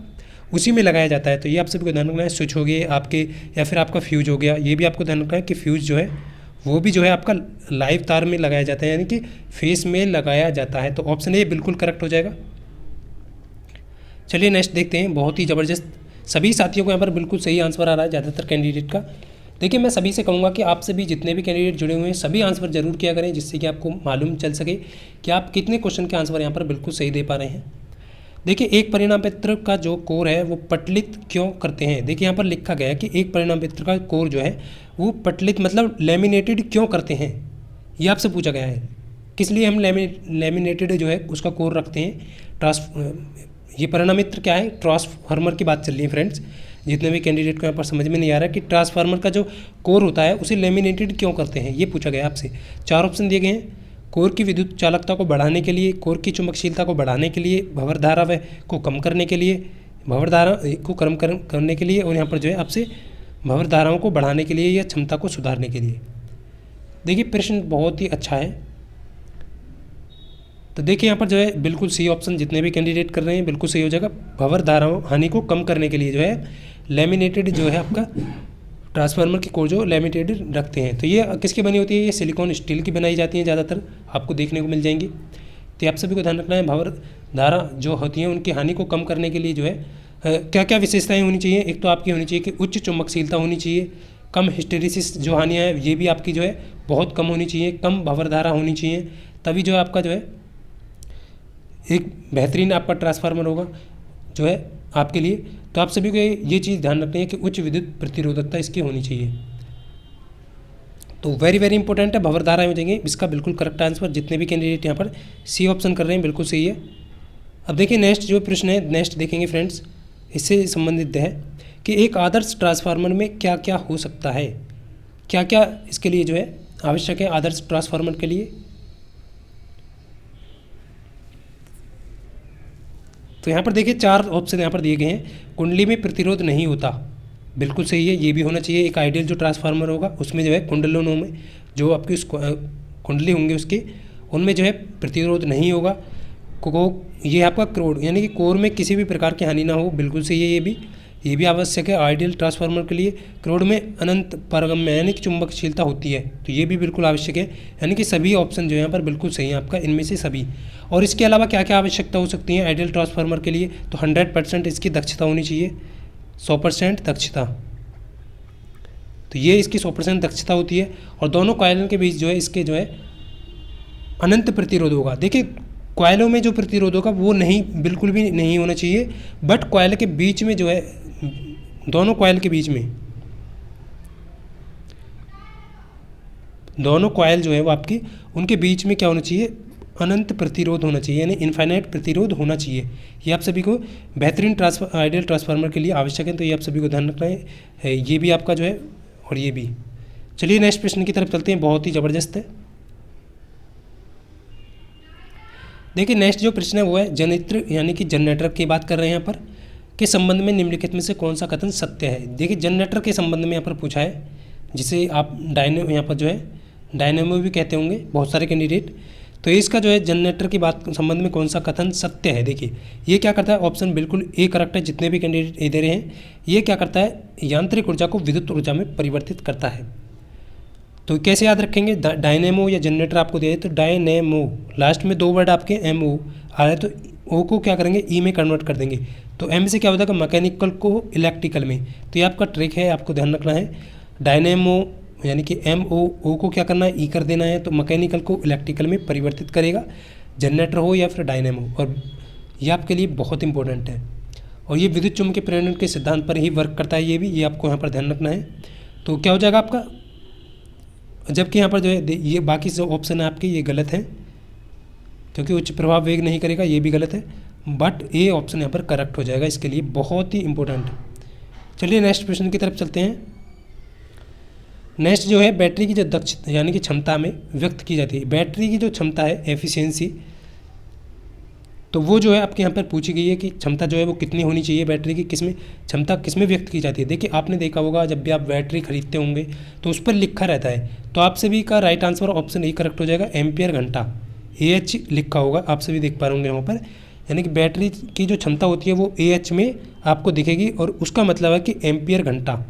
उसी में लगाया जाता है। तो ये आप सभी को ध्यान रखना है। स्विच हो गए आपके, या फिर आपका फ्यूज हो गया, ये भी आपको ध्यान रखना है कि फ्यूज जो है वो भी जो है आपका लाइव तार में लगाया जाता है, यानी कि फेस में लगाया जाता है। तो ऑप्शन ए बिल्कुल करेक्ट हो जाएगा। चलिए नेक्स्ट देखते हैं, बहुत ही ज़बरदस्त, सभी साथियों को यहाँ पर बिल्कुल सही आंसर आ रहा है ज़्यादातर कैंडिडेट का। देखिए मैं सभी से कहूँगा कि आप सभी जितने भी कैंडिडेट जुड़े हुए हैं सभी आंसर जरूर किया करें, जिससे कि आपको मालूम चल सके कि आप कितने क्वेश्चन के आंसर यहाँ पर बिल्कुल सही दे पा रहे हैं। देखिए एक परिणाम पत्र का जो कोर है वो पटलित क्यों करते हैं। देखिए यहाँ पर लिखा गया है कि एक परिणाम पत्र का कोर जो है वो पटलित मतलब लेमिनेटेड क्यों करते हैं, ये आपसे पूछा गया है। किस लिए हम लेमिनेटेड जो है उसका कोर रखते हैं। ये परिणाम मित्र क्या है, ट्रांसफार्मर की बात चल रही है फ्रेंड्स। जितने भी कैंडिडेट को यहाँ पर समझ में नहीं आ रहा है कि ट्रांसफार्मर का जो कोर होता है उसे लेमिनेटेड क्यों करते हैं, ये पूछा गया आपसे। 4 ऑप्शन दिए गए हैं। कोर की विद्युत चालकता को बढ़ाने के लिए, कोर की चुंबकशीलता को बढ़ाने के लिए, भंवर धारा को कम करने के लिए, भंवर धारा को कम करने के लिए, और यहाँ पर जो है आपसे भंवर धाराओं को बढ़ाने के लिए या क्षमता को सुधारने के लिए। देखिए प्रश्न बहुत ही अच्छा है। तो देखिए यहाँ पर जो है बिल्कुल सी ऑप्शन जितने भी कैंडिडेट कर रहे हैं बिल्कुल सही हो जाएगा। भंवर धाराओं हानि को कम करने के लिए जो है लेमिनेटेड जो है आपका ट्रांसफार्मर की कोर जो लेमिनेटेड रखते हैं। तो ये किसकी बनी होती है, ये सिलिकॉन स्टील की बनाई जाती हैं, ज़्यादातर आपको देखने को मिल जाएंगी। तो आप सभी को ध्यान रखना है, भंवर धारा जो होती हैं उनकी हानि को कम करने के लिए जो है क्या क्या विशेषताएं होनी चाहिए। एक तो आपकी होनी चाहिए कि उच्च चुंबकशीलता होनी चाहिए, कम हिस्टेरिसिस जो हानियाँ हैं ये भी आपकी जो है बहुत कम होनी चाहिए, कम भंवर धारा होनी चाहिए, तभी जो है आपका जो है एक बेहतरीन आपका ट्रांसफार्मर होगा जो है आपके लिए। तो आप सभी को ये चीज़ ध्यान रखनी है कि उच्च विद्युत प्रतिरोधकता इसकी होनी चाहिए। तो वेरी वेरी इंपॉर्टेंट है, भंवर धाराएं हो जाएंगे इसका बिल्कुल करेक्ट आंसर। जितने भी कैंडिडेट यहाँ पर सी ऑप्शन कर रहे हैं बिल्कुल सही है। अब देखिए नेक्स्ट जो प्रश्न है, नेक्स्ट देखेंगे फ्रेंड्स, इससे संबंधित है कि एक आदर्श ट्रांसफार्मर में क्या क्या हो सकता है, क्या क्या इसके लिए जो है आवश्यक है आदर्श ट्रांसफार्मर के लिए। तो यहाँ पर देखिए 4 ऑप्शन यहाँ पर दिए गए हैं। कुंडली में प्रतिरोध नहीं होता, बिल्कुल सही है, ये भी होना चाहिए। एक आइडियल जो ट्रांसफार्मर होगा उसमें जो है कुंडलों में जो आपकी कुंडली होंगे उसके उनमें जो है प्रतिरोध नहीं होगा। ये आपका कोर यानी कि कोर में किसी भी प्रकार की हानि ना हो, बिल्कुल सही है, ये भी आवश्यक है आइडियल ट्रांसफार्मर के लिए। कोर में अनंत पारगम्य यानी कि चुंबकशीलता होती है, तो ये भी बिल्कुल आवश्यक है। यानी कि सभी ऑप्शन जो है यहाँ पर बिल्कुल सही है आपका, इनमें से सभी। और इसके अलावा क्या क्या आवश्यकता हो सकती है आइडियल ट्रांसफार्मर के लिए, तो 100% इसकी दक्षता होनी चाहिए, 100% दक्षता। तो ये इसकी 100% दक्षता होती है। और दोनों कॉइलों के बीच जो है इसके जो है अनंत प्रतिरोध होगा। देखिए कॉइलों में जो प्रतिरोध होगा वो नहीं, बिल्कुल भी नहीं होना चाहिए, बट कॉइल के बीच में जो है, दोनों कॉइल के बीच में दोनों कॉयल जो है वो आपकी, उनके बीच में क्या होना चाहिए, अनंत प्रतिरोध होना चाहिए, यानी इनफाइनाइट प्रतिरोध होना चाहिए। ये आप सभी को बेहतरीन आइडियल ट्रांसफार्मर के लिए आवश्यक है, तो ये आप सभी को ध्यान रखना है। ये भी आपका जो है और ये भी। चलिए नेक्स्ट प्रश्न की तरफ चलते हैं, बहुत ही ज़बरदस्त है। देखिए नेक्स्ट जो प्रश्न है वो है जनित्र यानी कि जनरेटर की बात कर रहे हैं यहाँ पर, के संबंध में निम्नलिखित में से कौन सा कथन सत्य है। देखिए जनरेटर के संबंध में यहाँ पर पूछा है, जिसे आप डायनेमो यहाँ पर जो है डायनेमो भी कहते होंगे बहुत सारे कैंडिडेट। तो इसका जो है जनरेटर की बात संबंध में कौन सा कथन सत्य है। देखिए ये क्या करता है, ऑप्शन बिल्कुल ए करेक्ट है, जितने भी कैंडिडेट ए दे रहे हैं। ये क्या करता है, यांत्रिक ऊर्जा को विद्युत ऊर्जा में परिवर्तित करता है। तो कैसे याद रखेंगे, डायनेमो या जनरेटर आपको दिया है तो डायनेमो, लास्ट में 2 वर्ड आपके एम ओ आ रहा है, तो ओ को क्या करेंगे, ई में कन्वर्ट कर देंगे। तो एम से क्या होता है, मैकेनिकल को इलेक्ट्रिकल में। तो ये आपका ट्रिक है, आपको ध्यान रखना है। डायनेमो यानी कि एम ओ को क्या करना है, ई कर देना है, तो मैकेनिकल को इलेक्ट्रिकल में परिवर्तित करेगा, जनरेटर हो या फिर डायनेमो। और ये आपके लिए बहुत इंपॉर्टेंट है, और ये विद्युत चुम्बकीय प्रेरण के सिद्धांत पर ही वर्क करता है। ये आपको यहाँ पर ध्यान रखना है। तो क्या हो जाएगा आपका, जबकि यहाँ पर जो है ये बाकी जो ऑप्शन है आपके ये गलत हैं, क्योंकि उच्च प्रभाव वेग नहीं करेगा, ये भी गलत है। बट ये ऑप्शन यहाँ पर करेक्ट हो जाएगा, इसके लिए बहुत ही इंपॉर्टेंट है। चलिए नेक्स्ट प्रश्न की तरफ चलते हैं। नेक्स्ट जो है बैटरी की जो दक्षता यानी कि क्षमता में व्यक्त की जाती है। बैटरी की जो क्षमता है एफिशिएंसी, तो वो जो है आपके यहाँ पर पूछी गई है कि क्षमता जो है वो कितनी होनी चाहिए बैटरी की, किसमें क्षमता किसमें व्यक्त की जाती है। देखिए आपने देखा होगा जब भी आप बैटरी खरीदते होंगे तो उस पर लिखा रहता है, तो आप सभी का right answer option A correct हो जाएगा, एम्पियर घंटा, AH लिखा होगा, आप सभी देख पा होंगे यहाँ पर। यानी कि बैटरी की जो क्षमता होती है वो AH में आपको दिखेगी, और उसका मतलब है कि एम्पियर घंटा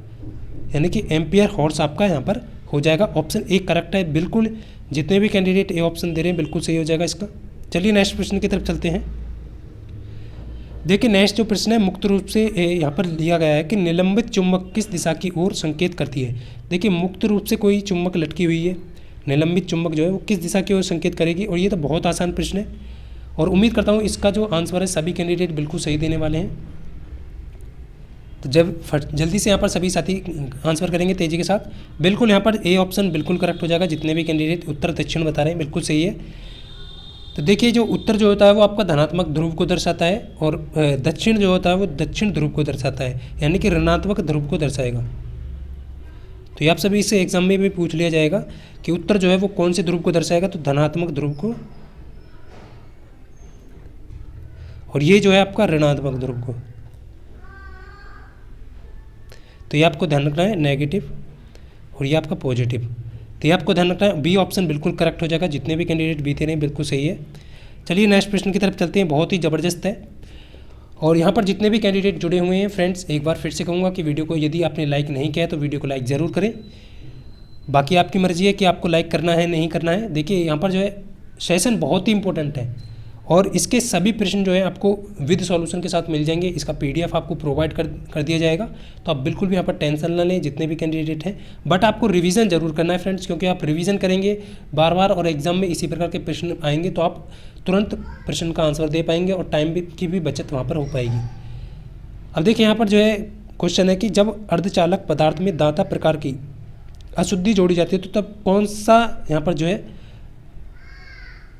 यानी कि एम्पियर हॉर्स आपका यहाँ पर हो जाएगा। ऑप्शन ए करेक्ट है बिल्कुल, जितने भी कैंडिडेट ए ऑप्शन दे रहे हैं बिल्कुल सही हो जाएगा इसका। चलिए नेक्स्ट प्रश्न की तरफ चलते हैं। देखिए नेक्स्ट जो प्रश्न है मुक्त रूप से यहाँ पर लिया गया है कि निलंबित चुंबक किस दिशा की ओर संकेत करती है। देखिए मुक्त रूप से कोई चुंबक लटकी हुई है, निलंबित चुंबक जो है वो किस दिशा की ओर संकेत करेगी, और ये तो बहुत आसान प्रश्न है, और उम्मीद करता हूँ इसका जो आंसर है सभी कैंडिडेट बिल्कुल सही देने वाले हैं। तो जल्दी से यहाँ पर सभी साथी आंसर करेंगे तेज़ी के साथ। बिल्कुल यहाँ पर ए ऑप्शन बिल्कुल करेक्ट हो जाएगा, जितने भी कैंडिडेट उत्तर दक्षिण बता रहे हैं बिल्कुल सही है। तो देखिए जो उत्तर जो होता है वो आपका धनात्मक ध्रुव को दर्शाता है, और दक्षिण जो होता है वो दक्षिण ध्रुव को दर्शाता है, यानी कि ऋणात्मक ध्रुव को दर्शाएगा। तो ये आप सभी इससे एग्जाम में भी पूछ लिया जाएगा कि उत्तर जो है वो कौन से ध्रुव को दर्शाएगा, तो धनात्मक ध्रुव को, और ये जो है आपका ऋणात्मक ध्रुव को। तो ये आपको ध्यान रखना है नेगेटिव, और ये आपका पॉजिटिव। तो ये आपको ध्यान रखना है, बी ऑप्शन बिल्कुल करेक्ट हो जाएगा, जितने भी कैंडिडेट बी दे रहे हैं बिल्कुल सही है। चलिए नेक्स्ट प्रश्न की तरफ चलते हैं, बहुत ही ज़बरदस्त है। और यहाँ पर जितने भी कैंडिडेट जुड़े हुए हैं फ्रेंड्स, एक बार फिर से कहूँगा कि वीडियो को यदि आपने लाइक नहीं किया है तो वीडियो को लाइक ज़रूर करें। बाकी आपकी मर्जी है कि आपको लाइक करना है नहीं करना है। देखिए यहाँ पर जो है सेशन बहुत ही इंपॉर्टेंट है, और इसके सभी प्रश्न जो है आपको विद सॉल्यूशन के साथ मिल जाएंगे। इसका PDF आपको प्रोवाइड कर दिया जाएगा, तो आप बिल्कुल भी यहाँ पर टेंशन ना लें जितने भी कैंडिडेट हैं। बट आपको रिवीजन जरूर करना है फ्रेंड्स, क्योंकि आप रिवीजन करेंगे बार बार और एग्जाम में इसी प्रकार के प्रश्न आएंगे तो आप तुरंत प्रश्न का आंसर दे पाएंगे, और टाइम की भी बचत वहाँ पर हो पाएगी। अब देखिए यहाँ पर जो है क्वेश्चन है कि जब अर्धचालक पदार्थ में दाता प्रकार की अशुद्धि जोड़ी जाती है तो तब कौन सा यहाँ पर जो है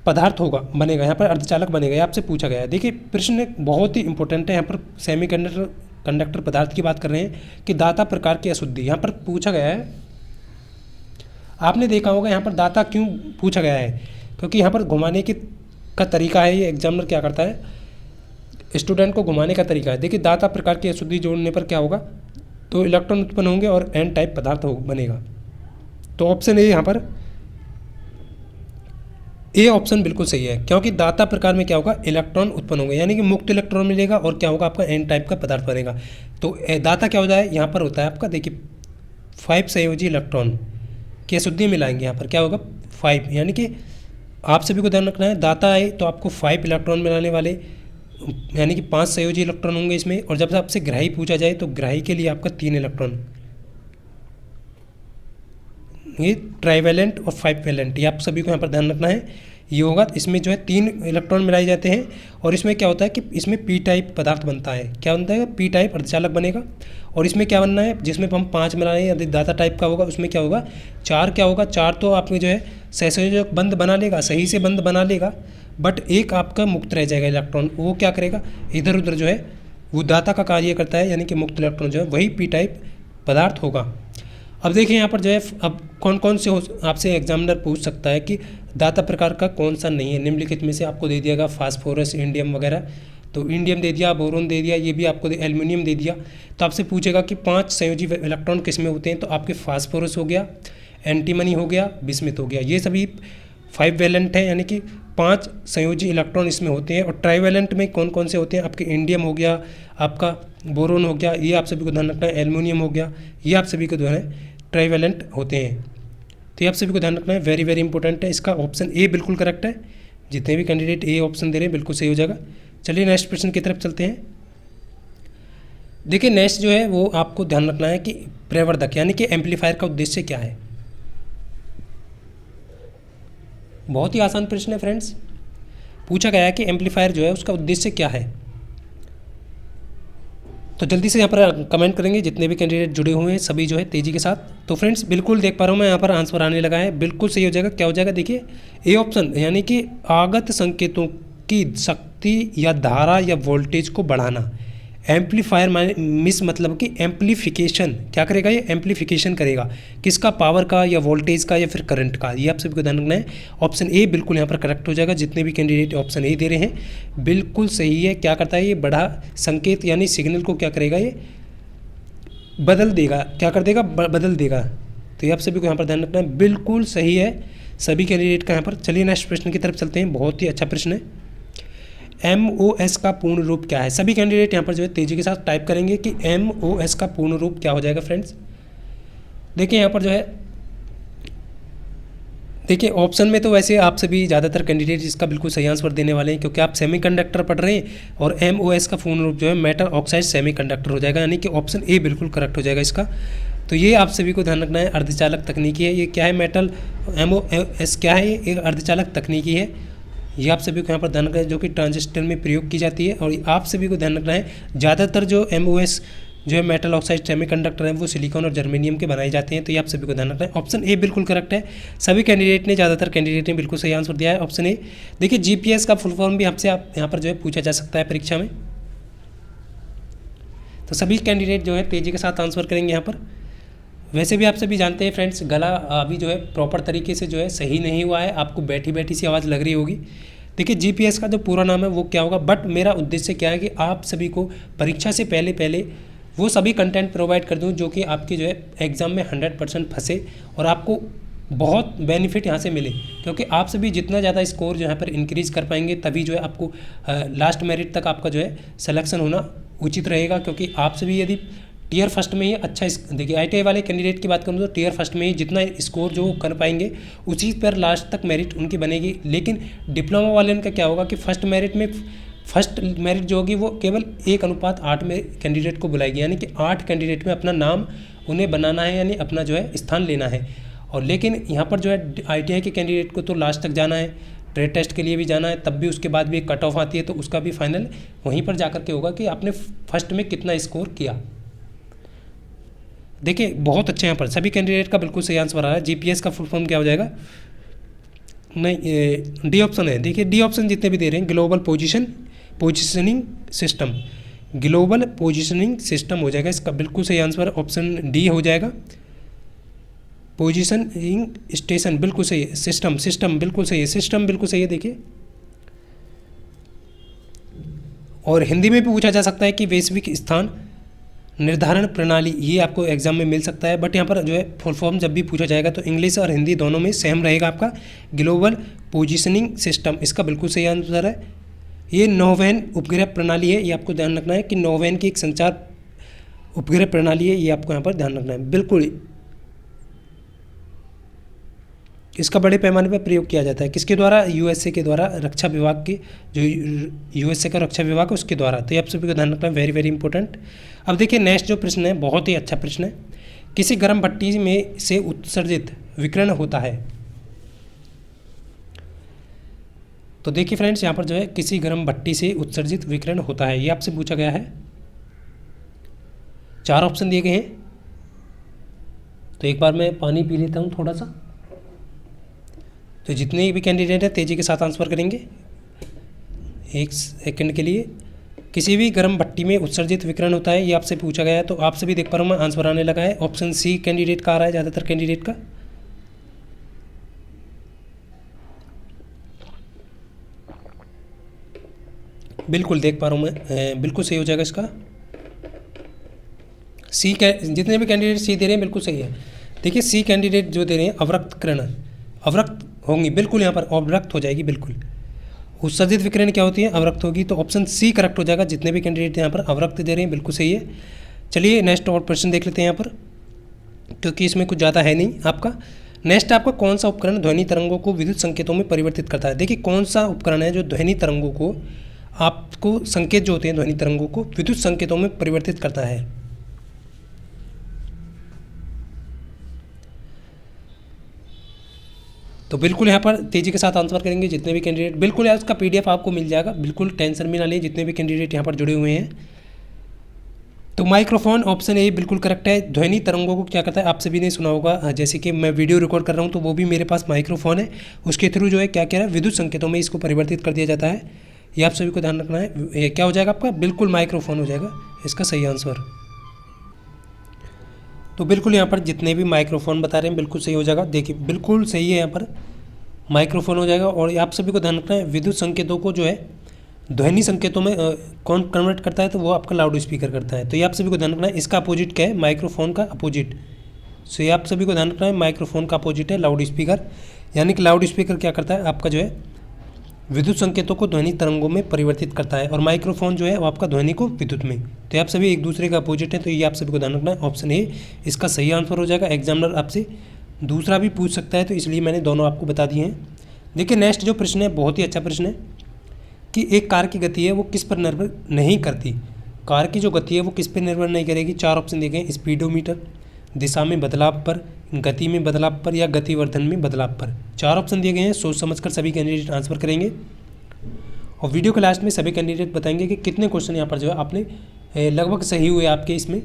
पदार्थ होगा बनेगा, यहाँ पर अर्धचालक बनेगा, ये आपसे पूछा गया है। देखिए प्रश्न बहुत ही इंपॉर्टेंट है, यहाँ पर सेमीकंडक्टर पदार्थ की बात कर रहे हैं कि दाता प्रकार की अशुद्धि यहाँ पर पूछा गया है। आपने देखा होगा यहाँ पर दाता क्यों पूछा गया है, क्योंकि यहाँ पर घुमाने का तरीका है, ये एग्जामिनर क्या करता है स्टूडेंट को घुमाने का तरीका है। देखिए दाता प्रकार की अशुद्धि जोड़ने पर क्या होगा, तो इलेक्ट्रॉन उत्पन्न होंगे और एन टाइप पदार्थ बनेगा। तो ऑप्शन ए यहाँ पर ए ऑप्शन बिल्कुल सही है, क्योंकि दाता प्रकार में क्या होगा इलेक्ट्रॉन उत्पन्न होंगे, यानी कि मुक्त इलेक्ट्रॉन मिलेगा और क्या होगा आपका एन टाइप का पदार्थ बनेगा। तो दाता क्या हो जाए यहाँ पर होता है आपका, देखिए 5 संयोजी इलेक्ट्रॉन की अशुद्धि मिलाएंगे, यहाँ पर क्या होगा 5, यानी कि आप सभी को ध्यान रखना है दाता आए तो आपको 5 इलेक्ट्रॉन मिलाने वाले, यानी कि 5 संयोजी इलेक्ट्रॉन होंगे इसमें। और जब आपसे ग्राही पूछा जाए तो ग्राही के लिए आपका 3 इलेक्ट्रॉन, ये ट्राइवेलेंट और 5 वैलेंट, ये आप सभी को यहाँ पर ध्यान रखना है। ये होगा। इसमें जो है 3 इलेक्ट्रॉन मिलाए जाते हैं और इसमें क्या होता है कि इसमें पी टाइप पदार्थ बनता है। क्या बनता है? पी टाइप अर्धचालक बनेगा। और इसमें क्या बनना है, जिसमें हम 5 मिलाएं यदि दाता टाइप का होगा उसमें क्या होगा, 4 क्या होगा, 4 तो आपने जो है सहसंयोजक बंध बना लेगा, सही से बंध बना लेगा, बट एक आपका मुक्त रह जाएगा इलेक्ट्रॉन। वो क्या करेगा, इधर उधर जो है वो दाता का कार्य करता है, यानी कि मुक्त इलेक्ट्रॉन जो है वही पी टाइप पदार्थ होगा। अब देखिए यहाँ पर जो है अब कौन कौन से आपसे एग्जामिनर पूछ सकता है कि दाता प्रकार का कौन सा नहीं है। निम्नलिखित में से आपको दे दिएगा फास्फोरस, इंडियम वगैरह। तो इंडियम दे दिया, बोरोन दे दिया, ये भी आपको एल्युमिनियम दे दिया। तो आपसे पूछेगा कि 5 संयोजी इलेक्ट्रॉन किस में होते हैं, तो आपके फास्फोरस हो गया, एंटीमनी हो गया, बिस्मिथ हो गया, ये सभी 5 वैलेंट है, यानी कि 5 संयोजी इलेक्ट्रॉन इसमें होते हैं। और ट्राईवैलेंट में कौन कौन से होते हैं, आपके इंडियम हो गया, आपका बोरोन हो गया, ये आप सभी को ध्यान रखना है, एल्युमिनियम हो गया, ये आप सभी को जो है ट्राईवैलेंट होते हैं। तो ये आप सभी को ध्यान रखना है, वेरी वेरी इंपॉर्टेंट है। इसका ऑप्शन ए बिल्कुल करेक्ट है। जितने भी कैंडिडेट ए ऑप्शन दे रहे हैं बिल्कुल सही हो जाएगा। चलिए नेक्स्ट प्रश्न की तरफ चलते हैं। देखिए नेक्स्ट जो है वो आपको ध्यान रखना है कि प्रवर्धक यानी कि एम्पलीफायर का उद्देश्य क्या है। बहुत ही आसान प्रश्न है फ्रेंड्स। पूछा गया है कि एम्पलीफायर जो है उसका उद्देश्य क्या है। तो जल्दी से यहाँ पर कमेंट करेंगे जितने भी कैंडिडेट जुड़े हुए हैं सभी जो है तेज़ी के साथ। तो फ्रेंड्स बिल्कुल देख पा रहा हूँ मैं यहाँ पर आंसर आने लगा है, बिल्कुल सही हो जाएगा। क्या हो जाएगा, देखिए ए ऑप्शन, यानी कि आगत संकेतों की शक्ति या धारा या वोल्टेज को बढ़ाना। एम्पलीफायर मिस मतलब कि एम्पलीफिकेशन क्या करेगा, ये एम्पलीफिकेशन करेगा किसका, पावर का या वोल्टेज का या फिर करंट का। ये आप सभी को ध्यान रखना है। ऑप्शन ए बिल्कुल यहाँ पर करेक्ट हो जाएगा। जितने भी कैंडिडेट ऑप्शन ए दे रहे हैं बिल्कुल सही है। क्या करता है, ये बड़ा संकेत यानी सिग्नल को क्या करेगा, ये बदल देगा, क्या कर देगा, बदल देगा। तो ये आप सभी को यहाँ पर ध्यान रखना है, बिल्कुल सही है सभी कैंडिडेट का यहाँ पर। चलिए नेक्स्ट प्रश्न की तरफ चलते हैं, बहुत ही अच्छा प्रश्न है। MOS का पूर्ण रूप क्या है। सभी कैंडिडेट यहाँ पर जो है तेजी के साथ टाइप करेंगे कि MOS का पूर्ण रूप क्या हो जाएगा फ्रेंड्स। देखिए यहाँ पर जो है, देखिए ऑप्शन में तो वैसे आप सभी ज़्यादातर कैंडिडेट इसका बिल्कुल सही आंसर देने वाले हैं, क्योंकि आप सेमीकंडक्टर पढ़ रहे हैं और MOS का पूर्ण रूप जो है मेटल ऑक्साइड सेमीकंडक्टर हो जाएगा, यानी कि ऑप्शन ए बिल्कुल करेक्ट हो जाएगा इसका। तो ये आप सभी को ध्यान रखना है, अर्धचालक तकनीकी है। ये क्या है, मेटल MOS क्या है, ये एक अर्धचालक तकनीकी है। ये आप सभी को यहाँ पर ध्यान रखना है, जो कि ट्रांजिस्टर में प्रयोग की जाती है। और आप सभी को ध्यान रखना है, ज़्यादातर जो MOS जो है मेटल ऑक्साइड सेमीकंडक्टर है वो सिलिकॉन और जर्मेनियम के बनाए जाते हैं। तो ये आप सभी को ध्यान रखना है। ऑप्शन ए बिल्कुल करेक्ट है। सभी कैंडिडेट ने, ज़्यादातर कैंडिडेट ने बिल्कुल सही आंसर दिया है ऑप्शन ए। देखिए GPS का फुल फॉर्म भी आपसे यहाँ पर जो है पूछा जा सकता है परीक्षा में। तो सभी कैंडिडेट जो है तेज़ी के साथ आंसर करेंगे यहाँ पर। वैसे भी आप सभी जानते हैं फ्रेंड्स, गला अभी जो है प्रॉपर तरीके से जो है सही नहीं हुआ है, आपको बैठी बैठी सी आवाज़ लग रही होगी। देखिए GPS का जो पूरा नाम है वो क्या होगा, बट मेरा उद्देश्य क्या है कि आप सभी को परीक्षा से पहले वो सभी कंटेंट प्रोवाइड कर दूं जो कि आपके जो है एग्ज़ाम में 100% फंसे और आपको बहुत बेनिफिट यहाँ से मिले। क्योंकि आप सभी जितना ज़्यादा स्कोर जो यहाँ पर इंक्रीज़ कर पाएंगे तभी जो है आपको लास्ट मेरिट तक आपका जो है सिलेक्शन होना उचित रहेगा। क्योंकि आप सभी यदि टियर फर्स्ट में ही अच्छा, देखिए ITI वाले कैंडिडेट की बात करूँ तो टियर फर्स्ट में ही जितना स्कोर जो कर पाएंगे उसी पर लास्ट तक मेरिट उनकी बनेगी। लेकिन डिप्लोमा वाले उनका क्या होगा कि फर्स्ट मेरिट जो होगी वो केवल 1:8 में कैंडिडेट को बुलाएगी, यानी कि 8 कैंडिडेट में अपना नाम उन्हें बनाना है, यानी अपना जो है स्थान लेना है। और लेकिन यहाँ पर जो है ITI के कैंडिडेट को तो लास्ट तक जाना है, ट्रेड टेस्ट के लिए भी जाना है, तब भी उसके बाद भी एक कट ऑफ आती है, तो उसका भी फाइनल वहीं पर जाकर के होगा कि आपने फर्स्ट में कितना स्कोर किया। देखिए बहुत अच्छे यहाँ पर सभी कैंडिडेट का बिल्कुल सही आंसर आ रहा है। GPS का फुल फॉर्म क्या हो जाएगा, नहीं डी ऑप्शन है। देखिए डी ऑप्शन जितने भी दे रहे हैं, global positioning system, global positioning system हो जाएगा इसका बिल्कुल सही आंसर। ऑप्शन डी हो जाएगा, पोजिशनिंग स्टेशन बिल्कुल सही है। सिस्टम बिल्कुल सही है, सिस्टम बिल्कुल सही है। देखिए और हिंदी में भी पूछा जा सकता है कि वैश्विक स्थान निर्धारण प्रणाली, ये आपको एग्जाम में मिल सकता है। बट यहाँ पर जो है फुल फॉर्म जब भी पूछा जाएगा तो इंग्लिश और हिंदी दोनों में सेम रहेगा आपका, ग्लोबल पोजिशनिंग सिस्टम इसका बिल्कुल सही आंसर है। ये नौवहन उपग्रह प्रणाली है, ये आपको ध्यान रखना है कि नौवहन की एक संचार उपग्रह प्रणाली है, ये आपको यहाँ पर ध्यान रखना है। बिल्कुल इसका बड़े पैमाने पर प्रयोग किया जाता है, किसके द्वारा, USA के द्वारा, रक्षा विभाग के, जो USA का रक्षा विभाग है उसके द्वारा। तो ये आप सभी को ध्यान रखना है, वेरी वेरी इंपॉर्टेंट। अब देखिए नेक्स्ट जो प्रश्न है बहुत ही अच्छा प्रश्न है। किसी गर्म भट्टी में से उत्सर्जित विकिरण होता है। तो देखिए फ्रेंड्स, यहाँ पर जो है किसी गर्म भट्टी से उत्सर्जित विकिरण होता है, ये आपसे पूछा गया है। 4 ऑप्शन दिए गए हैं। तो एक बार मैं पानी पी लेता हूँ थोड़ा सा। तो जितने भी कैंडिडेट हैं तेज़ी के साथ आंसर करेंगे। 1 सेकंड के लिए। किसी भी गर्म भट्टी में उत्सर्जित विकिरण होता है, ये आपसे पूछा गया है। तो आपसे भी देख पा रहा हूँ मैं, आंसर आने लगा है। ऑप्शन सी कैंडिडेट का आ रहा है ज़्यादातर कैंडिडेट का। बिल्कुल देख पा रहा हूँ मैं, बिल्कुल सही हो जाएगा इसका। सी जितने भी कैंडिडेट सी दे रहे हैं बिल्कुल सही है। देखिए सी कैंडिडेट जो दे रहे हैं अवरक्त किरण, अवरक्त होंगी बिल्कुल, यहाँ पर अवरक्त हो जाएगी बिल्कुल। उत्सर्जित विकिरण क्या होती है? अवरक्त होगी। तो ऑप्शन सी करेक्ट हो जाएगा। जितने भी कैंडिडेट यहाँ पर अवरक्त दे रहे हैं बिल्कुल सही है। चलिए नेक्स्ट और प्रश्न देख लेते हैं यहाँ पर, क्योंकि इसमें कुछ ज़्यादा है नहीं आपका। नेक्स्ट आपका कौन सा उपकरण ध्वनि तरंगों को विद्युत संकेतों में परिवर्तित करता है? देखिए कौन सा उपकरण है जो ध्वनि तरंगों को, आपको संकेत जो होते हैं ध्वनि तरंगों को विद्युत संकेतों में परिवर्तित करता है? तो बिल्कुल यहाँ पर तेज़ी के साथ आंसर करेंगे जितने भी कैंडिडेट। बिल्कुल यार उसका पीडीएफ आपको मिल जाएगा, बिल्कुल टेंशन भी ना लें जितने भी कैंडिडेट यहाँ पर जुड़े हुए हैं। तो माइक्रोफोन ऑप्शन ए बिल्कुल करेक्ट है। ध्वनि तरंगों को क्या करता है, आप सभी ने सुना होगा, जैसे कि मैं वीडियो रिकॉर्ड कर रहा हूँ तो वो भी मेरे पास माइक्रोफोन है, उसके थ्रू जो है क्या कह रहा है, विद्युत संकेतों में इसको परिवर्तित कर दिया जाता है। ये आप सभी को ध्यान रखना है। ये क्या हो जाएगा आपका? बिल्कुल माइक्रोफोन हो जाएगा इसका सही आंसर। तो बिल्कुल यहाँ पर जितने भी माइक्रोफोन बता रहे हैं बिल्कुल सही हो जाएगा। देखिए बिल्कुल सही है, यहाँ पर माइक्रोफोन हो जाएगा। और आप सभी को ध्यान रखना है, विद्युत संकेतों को जो है ध्वनि संकेतों में कौन कन्वर्ट करता है? तो वो आपका लाउड स्पीकर करता है। तो ये आप सभी को ध्यान रखना है। इसका अपोजिट क्या है? माइक्रोफोन का अपोजिट। सो ये आप सभी को ध्यान रखना है, माइक्रोफोन का अपोजिट है लाउड स्पीकर। यानी कि लाउड स्पीकर क्या करता है? आपका जो है विद्युत संकेतों को ध्वनि तरंगों में परिवर्तित करता है, और माइक्रोफोन जो है वो आपका ध्वनि को विद्युत में। तो ये आप सभी एक दूसरे का अपोजिट है। तो ये आप सभी को ध्यान रखना है। ऑप्शन ए इसका सही आंसर हो जाएगा। एग्जामिनर आपसे दूसरा भी पूछ सकता है, तो इसलिए मैंने दोनों आपको बता दिए हैं। देखिए नेक्स्ट जो प्रश्न है बहुत ही अच्छा प्रश्न है कि एक कार की गति है वो किस पर निर्भर नहीं करती? कार की जो गति है वो किस पर निर्भर नहीं करेगी? 4 ऑप्शन दिए गए। स्पीडोमीटर, दिशा में बदलाव पर, गति में बदलाव पर, या गतिवर्धन में बदलाव पर। 4 ऑप्शन दिए गए हैं। सोच समझकर सभी कैंडिडेट आंसर करेंगे, और वीडियो के लास्ट में सभी कैंडिडेट बताएंगे कि कितने क्वेश्चन यहाँ पर जो है आपने लगभग सही हुए आपके इसमें।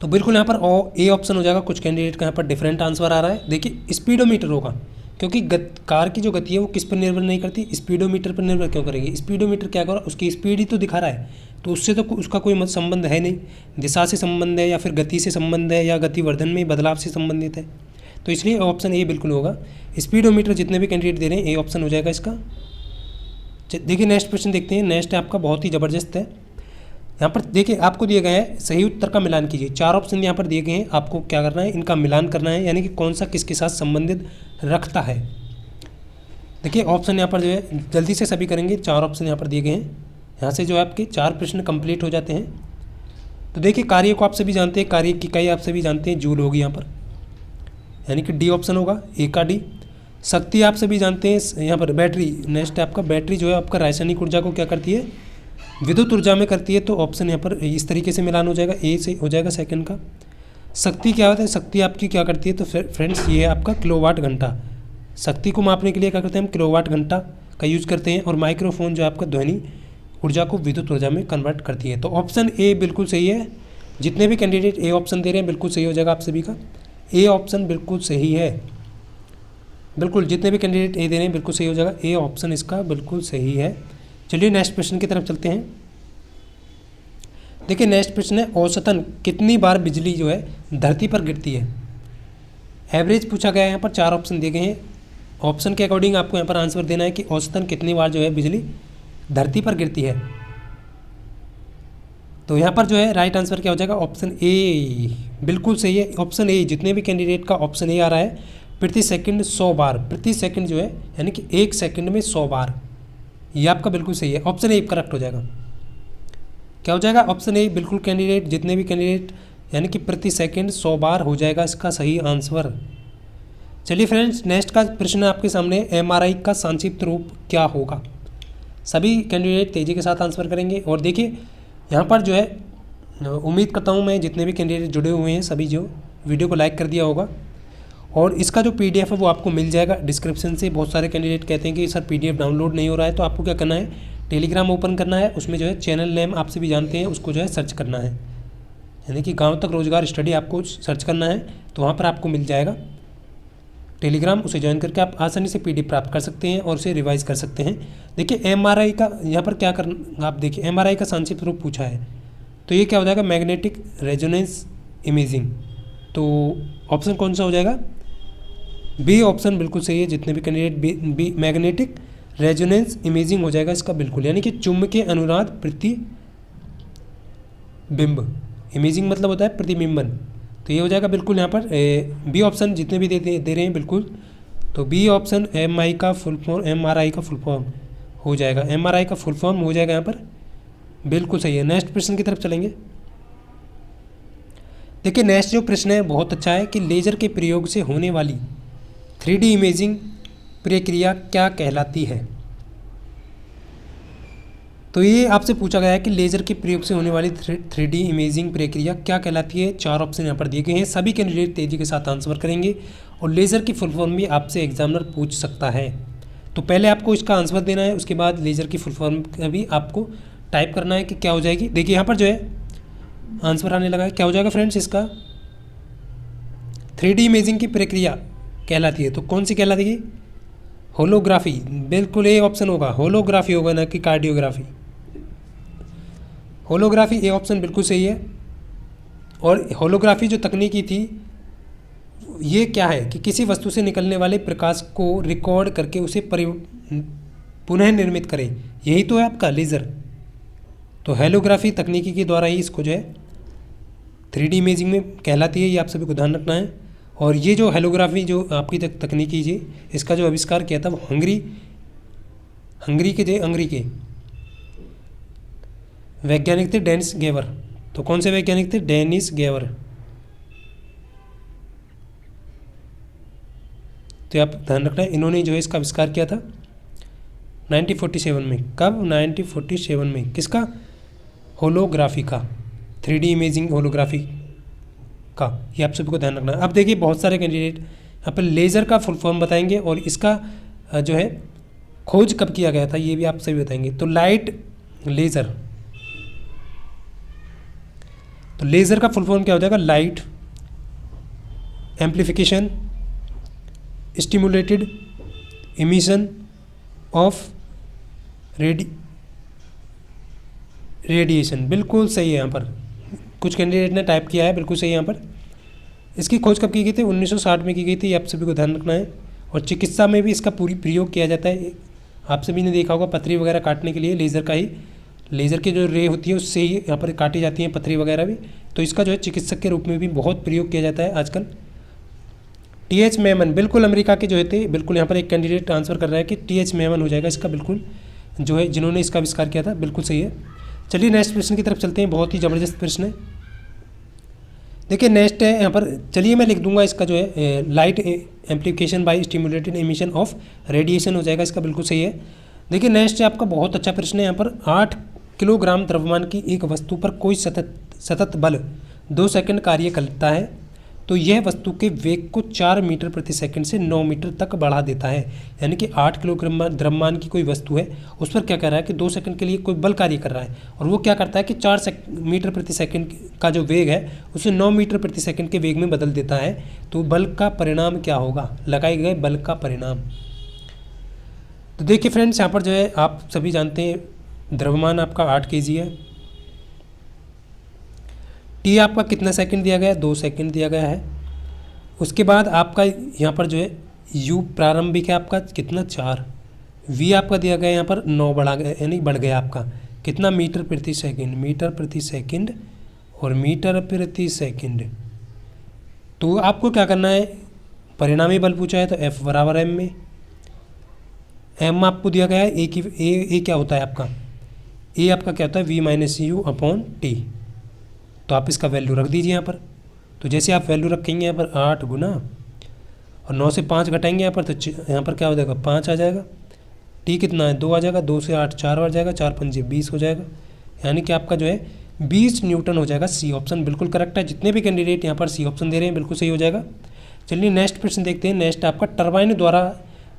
तो बिल्कुल यहाँ पर ए ऑप्शन हो जाएगा। कुछ कैंडिडेट का यहाँ पर डिफरेंट आंसर आ रहा है। देखिए स्पीडोमीटर होगा, क्योंकि कार की जो गति है वो किस पर निर्भर नहीं करती? स्पीडोमीटर पर निर्भर क्यों करेगी? स्पीडोमीटर क्या कर रहा है? उसकी स्पीड ही तो दिखा रहा है, तो उससे तो उसका कोई संबंध है नहीं। दिशा से संबंध है, या फिर गति से संबंध है, या गतिवर्धन में बदलाव से संबंधित है। तो इसलिए ऑप्शन ए बिल्कुल होगा। स्पीडोमीटर जितने भी कैंडिडेट दे रहे हैं ए ऑप्शन हो जाएगा इसका। देखिए नेक्स्ट प्रश्न देखते हैं। नेक्स्ट आपका बहुत ही ज़बरदस्त है। यहाँ पर देखिए आपको दिए गए हैं, सही उत्तर का मिलान कीजिए। 4 ऑप्शन यहाँ पर दिए गए हैं, आपको क्या करना है? इनका मिलान करना है, यानी कि कौन सा किसके साथ संबंधित रखता है। देखिए ऑप्शन यहाँ पर जो है जल्दी से सभी करेंगे। 4 ऑप्शन यहाँ पर दिए गए हैं, यहाँ से जो है आपके 4 प्रश्न कंप्लीट हो जाते हैं। तो देखिए कार्य को आप सभी जानते हैं, कार्य की इकाई आप सभी जानते हैं, जूल होगी यहाँ पर, यानी कि डी ऑप्शन होगा, ए का डी। शक्ति आप सभी जानते हैं, यहाँ पर बैटरी। नेक्स्ट आपका बैटरी जो है आपका रासायनिक ऊर्जा को क्या करती है? विद्युत ऊर्जा में करती है। तो ऑप्शन यहाँ पर इस तरीके से मिलान हो जाएगा, ए से हो जाएगा सेकंड का। शक्ति क्या होता है? शक्ति आपकी क्या करती है? तो फ्रेंड्स ये है आपका किलोवाट घंटा। शक्ति को मापने के लिए क्या करते हैं हम? किलोवाट घंटा का यूज करते हैं। और माइक्रोफोन जो आपका ध्वनि ऊर्जा को विद्युत ऊर्जा में कन्वर्ट करती है। तो ऑप्शन ए बिल्कुल सही है। जितने भी कैंडिडेट ए ऑप्शन दे रहे हैं बिल्कुल सही हो जाएगा आप सभी का। ए ऑप्शन बिल्कुल सही है। बिल्कुल जितने भी कैंडिडेट ए दे रहे हैं बिल्कुल सही हो जाएगा। ए ऑप्शन इसका बिल्कुल सही है। चलिए नेक्स्ट प्रश्न की तरफ चलते हैं। देखिए नेक्स्ट प्रश्न है, औसतन कितनी बार बिजली जो है धरती पर गिरती है? एवरेज पूछा गया है। यहाँ पर 4 ऑप्शन दिए गए हैं। ऑप्शन के अकॉर्डिंग आपको यहाँ पर आंसर देना है कि औसतन कितनी बार जो है बिजली धरती पर गिरती है। तो यहाँ पर जो है राइट आंसर क्या हो जाएगा? ऑप्शन ए बिल्कुल सही है। ऑप्शन ए, जितने भी कैंडिडेट का ऑप्शन ए आ रहा है, प्रति सेकंड 100 बार, प्रति सेकंड जो है यानी कि 1 सेकंड में 100 बार, ये आपका बिल्कुल सही है। ऑप्शन ए करेक्ट हो जाएगा। क्या हो जाएगा? ऑप्शन ए बिल्कुल कैंडिडेट, जितने भी कैंडिडेट, यानी कि प्रति सेकंड 100 बार हो जाएगा इसका सही आंसर। चलिए फ्रेंड्स नेक्स्ट का प्रश्न आपके सामने, एमआरआई का संक्षिप्त रूप क्या होगा? सभी कैंडिडेट तेज़ी के साथ आंसर करेंगे। और देखिए यहाँ पर जो है उम्मीद करता हूँ मैं जितने भी कैंडिडेट जुड़े हुए हैं सभी जो वीडियो को लाइक कर दिया होगा, और इसका जो PDF है वो आपको मिल जाएगा डिस्क्रिप्शन से। बहुत सारे कैंडिडेट कहते हैं कि सर PDF डाउनलोड नहीं हो रहा है, तो आपको क्या करना है, टेलीग्राम ओपन करना है, उसमें जो है चैनल नेम आपसे भी जानते हैं उसको जो है सर्च करना है, यानी कि गांव तक रोजगार स्टडी आपको सर्च करना है, तो वहाँ पर आपको मिल जाएगा टेलीग्राम। उसे ज्वाइन करके आप आसानी से PDF प्राप्त कर सकते हैं और उसे रिवाइज कर सकते हैं। देखिए MRI का यहाँ पर क्या करना, आप देखिए MRI का संक्षिप्त रूप पूछा है, तो ये क्या हो जाएगा, मैग्नेटिक रेजोनेंस इमेजिंग। तो ऑप्शन कौन सा हो जाएगा, बी ऑप्शन बिल्कुल सही है। जितने भी candidate be magnetic resonance imaging हो जाएगा इसका बिल्कुल, यानी कि चुंबकीय अनुनाद प्रतिबिंब। इमेजिंग मतलब होता है प्रतिबिंबन, तो ये हो जाएगा बिल्कुल यहाँ पर बी ऑप्शन। जितने भी दे रहे हैं बिल्कुल, तो बी ऑप्शन MRI का फुल फॉर्म हो जाएगा, MRI का फुल फॉर्म हो जाएगा यहाँ पर, बिल्कुल सही है। नेक्स्ट प्रश्न की तरफ चलेंगे। देखिए नेक्स्ट जो प्रश्न है बहुत अच्छा है कि लेजर के प्रयोग से होने वाली 3D इमेजिंग प्रक्रिया क्या कहलाती है। तो ये आपसे पूछा गया है कि लेज़र के प्रयोग से होने वाली 3D इमेजिंग प्रक्रिया क्या कहलाती है। 4 ऑप्शन यहाँ पर दिए गए हैं, सभी कैंडिडेट तेज़ी के साथ आंसर करेंगे और लेज़र की फुल फॉर्म भी आपसे एग्जामिनर पूछ सकता है। तो पहले आपको इसका आंसर देना है, उसके बाद लेज़र की फुल फॉर्म का भी आपको टाइप करना है कि क्या हो जाएगी। देखिए यहाँ पर जो है आंसर आने लगा है, क्या हो जाएगा फ्रेंड्स, इसका 3D इमेजिंग की प्रक्रिया कहलाती है। तो कौन सी कहलाती है, होलोग्राफी, बिल्कुल ए ऑप्शन होगा, होलोग्राफी होगा ना कि कार्डियोग्राफी। होलोग्राफी ए ऑप्शन बिल्कुल सही है। और होलोग्राफी जो तकनीकी थी ये क्या है कि किसी वस्तु से निकलने वाले प्रकाश को रिकॉर्ड करके उसे पुनः निर्मित करें, यही तो है आपका लेज़र। तो होलोग्राफी तकनीकी के द्वारा ही इसको जो है 3D इमेजिंग में कहलाती है, ये आप सभी को ध्यान रखना है। और ये जो होलोग्राफी जो आपकी तकनीकी जी, इसका जो आविष्कार किया था वो हंगरी के वैज्ञानिक थे डेनिस गेवर। तो कौन से वैज्ञानिक थे, डेनिस गेवर। तो आप ध्यान रखना है, इन्होंने जो है इसका आविष्कार किया था 1947 में। कब, 1947 में। किसका, होलोग्राफी का, 3D इमेजिंग होलोग्राफी का, ये आप सभी को ध्यान रखना है। अब देखिए बहुत सारे कैंडिडेट यहाँ पर लेज़र का फुल फॉर्म बताएंगे और इसका जो है खोज कब किया गया था ये भी आप सभी बताएंगे। तो लाइट लेज़र, तो लेज़र का फुल फॉर्म क्या हो जाएगा, light amplification stimulated emission of radiation, बिल्कुल सही है। यहाँ पर कुछ कैंडिडेट ने टाइप किया है, बिल्कुल सही है यहाँ पर। इसकी खोज कब की गई थी, 1960 में की गई थी, ये आप सभी को ध्यान रखना है। और चिकित्सा में भी इसका पूरी प्रयोग किया जाता है। आप सभी ने देखा होगा पथरी वगैरह काटने के लिए लेज़र का ही, लेज़र की जो रे होती है उससे ही यहाँ पर काटी जाती हैं पथरी वगैरह भी। तो इसका जो है चिकित्सक के रूप में भी बहुत प्रयोग किया जाता है आजकल। TH मेमन, बिल्कुल अमेरिका के जो थे, बिल्कुल यहाँ पर एक कैंडिडेट आंसर कर रहा है कि TH मेमन हो जाएगा इसका, बिल्कुल जो है जिन्होंने इसका आविष्कार किया था, बिल्कुल सही है। चलिए नेक्स्ट प्रश्न की तरफ चलते हैं, बहुत ही ज़बरदस्त प्रश्न है। देखिए नेक्स्ट है यहाँ पर, चलिए मैं लिख दूंगा इसका जो है light amplification by stimulated emission of radiation हो जाएगा इसका, बिल्कुल सही है। देखिए नेक्स्ट है आपका बहुत अच्छा प्रश्न है यहाँ पर, 8 किलोग्राम द्रव्यमान की एक वस्तु पर कोई सतत बल 2 सेकंड कार्य करता है तो यह वस्तु के वेग को 4 मीटर प्रति सेकंड से 9 मीटर तक बढ़ा देता है। यानी कि 8 किलोग्राम द्रव्यमान की कोई वस्तु है, उस पर क्या कर रहा है कि 2 सेकंड के लिए कोई बल कार्य कर रहा है, और वो क्या करता है कि 4 मीटर प्रति सेकंड का जो वेग है उसे 9 मीटर प्रति सेकंड के वेग में बदल देता है। तो बल का परिणाम क्या होगा, लगाए गए बल का परिणाम। तो देखिए फ्रेंड्स यहाँ पर जो है आप सभी जानते हैं द्रव्यमान आपका 8 kg है। टी आपका कितना सेकंड दिया गया है, 2 सेकंड दिया गया है। उसके बाद आपका यहाँ पर जो है यू प्रारंभिक है आपका कितना 4, वी आपका दिया गया यहाँ पर 9 बढ़ा गया, यानी बढ़ गया आपका कितना मीटर प्रति सेकंड, मीटर प्रति सेकंड और मीटर प्रति सेकंड। तो आपको क्या करना है, परिणामी बल पूछा है तो F बराबर M में, M आपको दिया गया है ए क्या होता है आपका, ए आपका क्या होता है V-U/T। तो आप इसका वैल्यू रख दीजिए यहाँ पर। तो जैसे आप वैल्यू रखेंगे यहाँ पर 8 गुना और 9 से 5 घटाएंगे यहाँ पर, तो यहाँ पर क्या हो जाएगा 5 आ जाएगा। टी कितना है 2 आ जाएगा, 2 से 8 4 आ जाएगा, 4 पंजे 20 हो जाएगा। यानी कि आपका जो है 20 न्यूटन हो जाएगा। सी ऑप्शन बिल्कुल करेक्ट है। जितने भी कैंडिडेट यहाँ पर सी ऑप्शन दे रहे हैं बिल्कुल सही हो जाएगा। चलिए नेक्स्ट प्रश्न देखते हैं। नेक्स्ट आपका टरबाइन द्वारा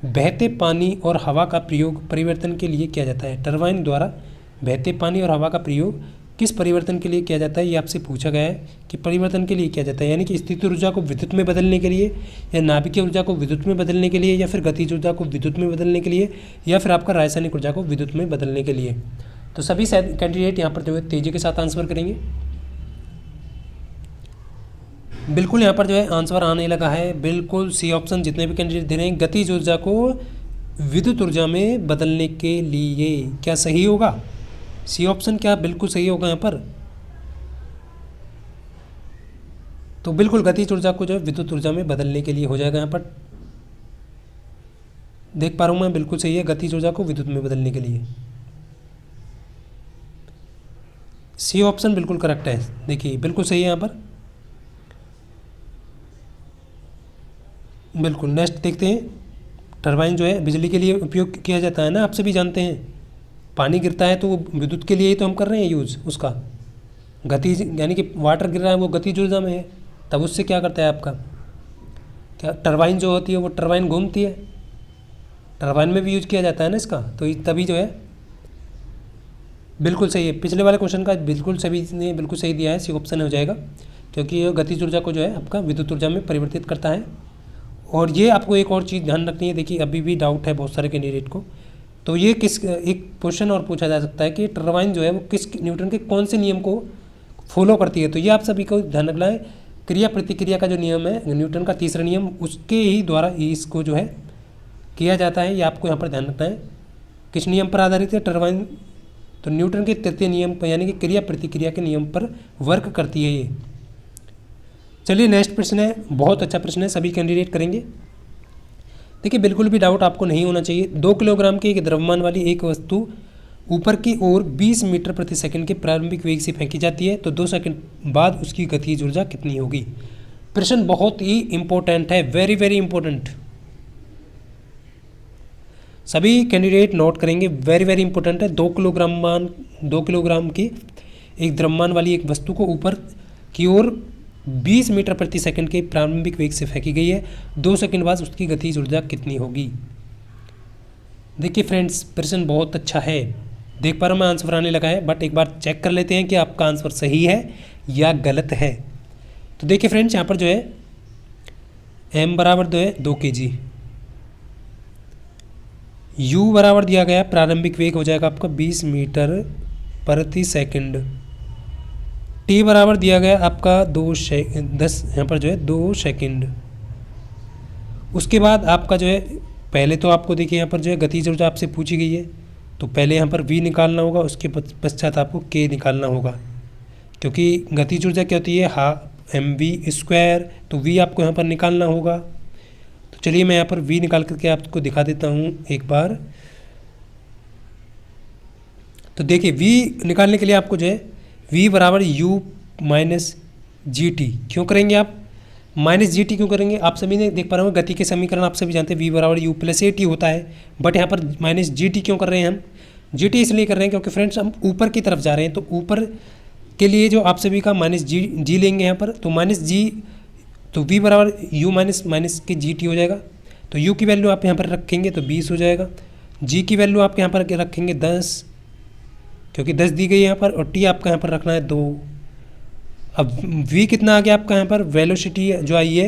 बहते पानी और हवा का प्रयोग परिवर्तन के लिए किया जाता है। टरबाइन द्वारा बहते पानी और हवा का प्रयोग किस परिवर्तन के लिए किया जाता है, ये आपसे पूछा गया है कि परिवर्तन के लिए किया जाता है, यानी कि स्थितिज ऊर्जा को विद्युत में बदलने के लिए, या नाभिकीय ऊर्जा को विद्युत में बदलने के लिए, या फिर गतिज ऊर्जा को विद्युत में बदलने के लिए, या फिर आपका रासायनिक ऊर्जा को विद्युत में बदलने के लिए। तो सभी कैंडिडेट यहाँ पर जो है तेजी के साथ आंसर करेंगे। बिल्कुल यहाँ पर जो है आंसर आने लगा है, बिल्कुल सी ऑप्शन जितने भी कैंडिडेट दे रहे हैं, गतिज ऊर्जा को विद्युत ऊर्जा में बदलने के लिए। क्या सही होगा? सी ऑप्शन क्या बिल्कुल सही होगा यहाँ पर? तो बिल्कुल गतिज ऊर्जा को जो है विद्युत ऊर्जा में बदलने के लिए हो जाएगा। यहाँ पर देख पा रहा हूँ मैं, बिल्कुल सही है, गतिज ऊर्जा को विद्युत में बदलने के लिए। सी ऑप्शन बिल्कुल करेक्ट है, देखिए बिल्कुल सही है यहाँ पर, बिल्कुल। नेक्स्ट देखते हैं। टरबाइन जो है बिजली के लिए उपयोग किया जाता है ना, आप सभी जानते हैं। पानी गिरता है तो वो विद्युत के लिए ही तो हम कर रहे हैं यूज़ उसका। गतिज यानी कि वाटर गिर रहा है वो गतिज ऊर्जा में है, तब उससे क्या करता है आपका, क्या टरबाइन जो होती है वो टरबाइन घूमती है, टरबाइन में भी यूज किया जाता है ना इसका, तो तभी जो है बिल्कुल सही है। पिछले वाले क्वेश्चन का बिल्कुल सभी ने बिल्कुल सही दिया है, सी ऑप्शन हो जाएगा, क्योंकि ये गतिज ऊर्जा को जो है आपका विद्युत ऊर्जा में परिवर्तित करता है। और ये आपको एक और चीज़ ध्यान रखनी है, देखिए अभी भी डाउट है बहुत सारे कैंडिडेट को, तो ये किस एक क्वेश्चन और पूछा जा सकता है कि टरबाइन जो है वो किस न्यूटन के कौन से नियम को फॉलो करती है। तो ये आप सभी को ध्यान रखना है, क्रिया प्रतिक्रिया का जो नियम है न्यूटन का तीसरा नियम, उसके ही द्वारा इसको जो है किया जाता है। ये आपको यहाँ पर ध्यान रखना है, किस नियम पर आधारित है टरबाइन, तो न्यूटन के तृतीय नियम पर, यानी कि क्रिया प्रतिक्रिया के नियम पर वर्क करती है ये। चलिए नेक्स्ट प्रश्न है, बहुत अच्छा प्रश्न है, सभी कैंडिडेट करेंगे। देखिए बिल्कुल भी डाउट आपको नहीं होना चाहिए। 2 किलोग्राम के एक द्रव्यमान वाली एक वस्तु ऊपर की ओर 20 मीटर प्रति सेकंड के प्रारंभिक वेग से फेंकी जाती है, तो 2 सेकंड बाद उसकी गतिज ऊर्जा कितनी होगी। प्रश्न बहुत ही इंपॉर्टेंट है, वेरी वेरी इंपॉर्टेंट, सभी कैंडिडेट नोट करेंगे, वेरी वेरी इंपॉर्टेंट है। 2 किलोग्राम की एक द्रव्यमान वाली एक वस्तु को ऊपर की ओर 20 मीटर प्रति सेकंड के प्रारंभिक वेग से फेंकी गई है, 2 सेकंड बाद उसकी गतिज ऊर्जा कितनी होगी। देखिए फ्रेंड्स प्रश्न बहुत अच्छा है, देख पा रहा हूँ मैं आंसर आने लगा है, बट एक बार चेक कर लेते हैं कि आपका आंसर सही है या गलत है। तो देखिए फ्रेंड्स यहाँ पर जो है m बराबर जो है 2 kg, u बराबर दिया गया प्रारंभिक वेग हो जाएगा आपका 20 मीटर प्रति सेकंड, t बराबर दिया गया आपका 10 यहाँ पर जो है 2 सेकंड। उसके बाद आपका जो है पहले तो आपको देखिए यहाँ पर जो है गतिज ऊर्जा आपसे पूछी गई है, तो पहले यहाँ पर v निकालना होगा, उसके पश्चात आपको k निकालना होगा, क्योंकि गतिज ऊर्जा क्या होती है हाफ mv², तो v आपको यहाँ पर निकालना होगा। तो चलिए मैं यहाँ पर v निकाल करके आपको दिखा देता हूँ एक बार। तो देखिए v निकालने के लिए आपको जो है v बराबर u माइनस जी टी, क्यों करेंगे आप माइनस जी टी क्यों करेंगे, आप सभी ने देख पा रहे हो गति के समीकरण आप सभी जानते हैं v बराबर u प्लस ए टी होता है, बट यहाँ पर माइनस जी टी क्यों कर रहे हैं हम, जी टी इसलिए कर रहे हैं क्योंकि फ्रेंड्स हम ऊपर की तरफ जा रहे हैं, तो ऊपर के लिए जो आप सभी का माइनस जी लेंगे यहाँ पर, तो माइनस जी, तो v बराबर u माइनस माइनस के जी टी हो जाएगा, तो u की वैल्यू आप यहाँ पर रखेंगे तो 20 हो जाएगा, g की वैल्यू आप यहाँ पर रखेंगे 10, क्योंकि 10 दी गई है यहाँ पर, और t आपका यहाँ पर रखना है 2। अब v कितना आ गया आपका यहाँ पर, वेलोसिटी जो आई है,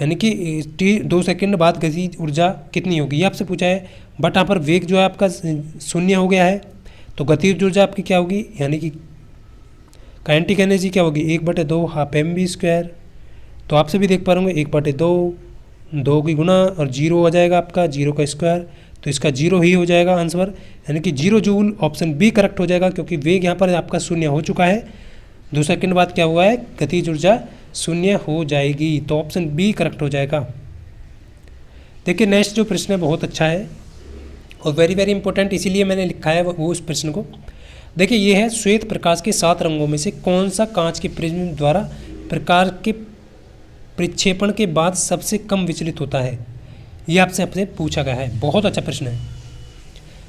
यानी कि t 2 सेकंड बाद गतिज ऊर्जा कितनी होगी ये आपसे पूछा है, बट यहाँ पर वेग जो है आपका 0 हो गया है, तो गतिज ऊर्जा आपकी क्या होगी, यानी कि काइनेटिक एनर्जी क्या होगी 1/2 हाफ mv²। तो आपसे भी देख पा रहे होंगे 1/2, 2 की गुना और 0 हो जाएगा आपका 0 का स्क्वायर, तो इसका 0 ही हो जाएगा आंसर, यानी कि 0 जूल, ऑप्शन बी करेक्ट हो जाएगा, क्योंकि वेग यहाँ पर आपका 0 हो चुका है, 2 सेकंड बाद क्या हुआ है गतिज ऊर्जा 0 हो जाएगी, तो ऑप्शन बी करेक्ट हो जाएगा। देखिए नेक्स्ट जो प्रश्न है बहुत अच्छा है और वेरी वेरी इंपॉर्टेंट, इसीलिए मैंने लिखा है वो उस प्रश्न को। देखिए ये है, श्वेत प्रकाश के 7 रंगों में से कौन सा कांच के प्रिज्म द्वारा प्रकाश के प्रक्षेपण के बाद सबसे कम विचलित होता है, ये आपसे पूछा गया है, बहुत अच्छा प्रश्न है।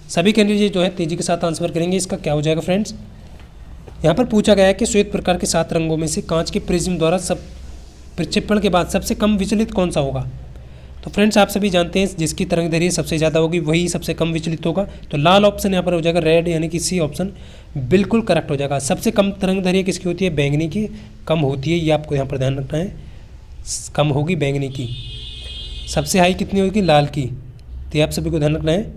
सभी कैंडिडेट जो है तेजी के साथ आंसर करेंगे। इसका क्या हो जाएगा फ्रेंड्स, यहाँ पर पूछा गया है कि श्वेत प्रकाश के 7 रंगों में से कांच के प्रिज्म द्वारा प्रक्षेपण के बाद सबसे कम विचलित कौन सा होगा? तो फ्रेंड्स आप सभी जानते हैं जिसकी तरंग दैर्घ्य सबसे ज़्यादा होगी वही सबसे कम विचलित होगा। तो लाल ऑप्शन यहाँ पर हो जाएगा, रेड यानी कि सी ऑप्शन बिल्कुल करेक्ट हो जाएगा। सबसे कम तरंग दैर्घ्य किसकी होती है? बैंगनी की कम होती है, ये आपको यहाँ पर ध्यान रखना है, कम होगी बैंगनी की। सबसे हाई कितनी होगी? लाल की। तो ये आप सभी को ध्यान रखना है।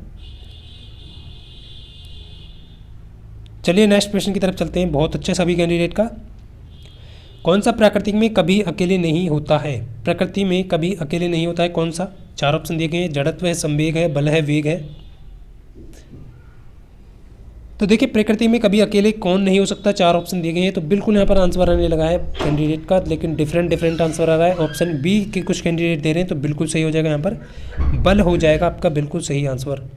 चलिए नेक्स्ट प्रश्न की तरफ चलते हैं। बहुत अच्छा सभी कैंडिडेट का। कौन सा प्रकृति में कभी अकेले नहीं होता है? प्रकृति में कभी अकेले नहीं होता है कौन सा? 4 ऑप्शन दिए गए हैं, जड़त्व है, संवेग है, बल है, वेग है। तो देखिए प्रकृति में कभी अकेले कौन नहीं हो सकता, 4 ऑप्शन दिए गए हैं। तो बिल्कुल यहाँ पर आंसर आने लगा है कैंडिडेट का, लेकिन डिफरेंट आंसर आ रहा है। ऑप्शन बी के कुछ कैंडिडेट दे रहे हैं, तो बिल्कुल सही हो जाएगा यहाँ पर बल हो जाएगा आपका बिल्कुल सही आंसर।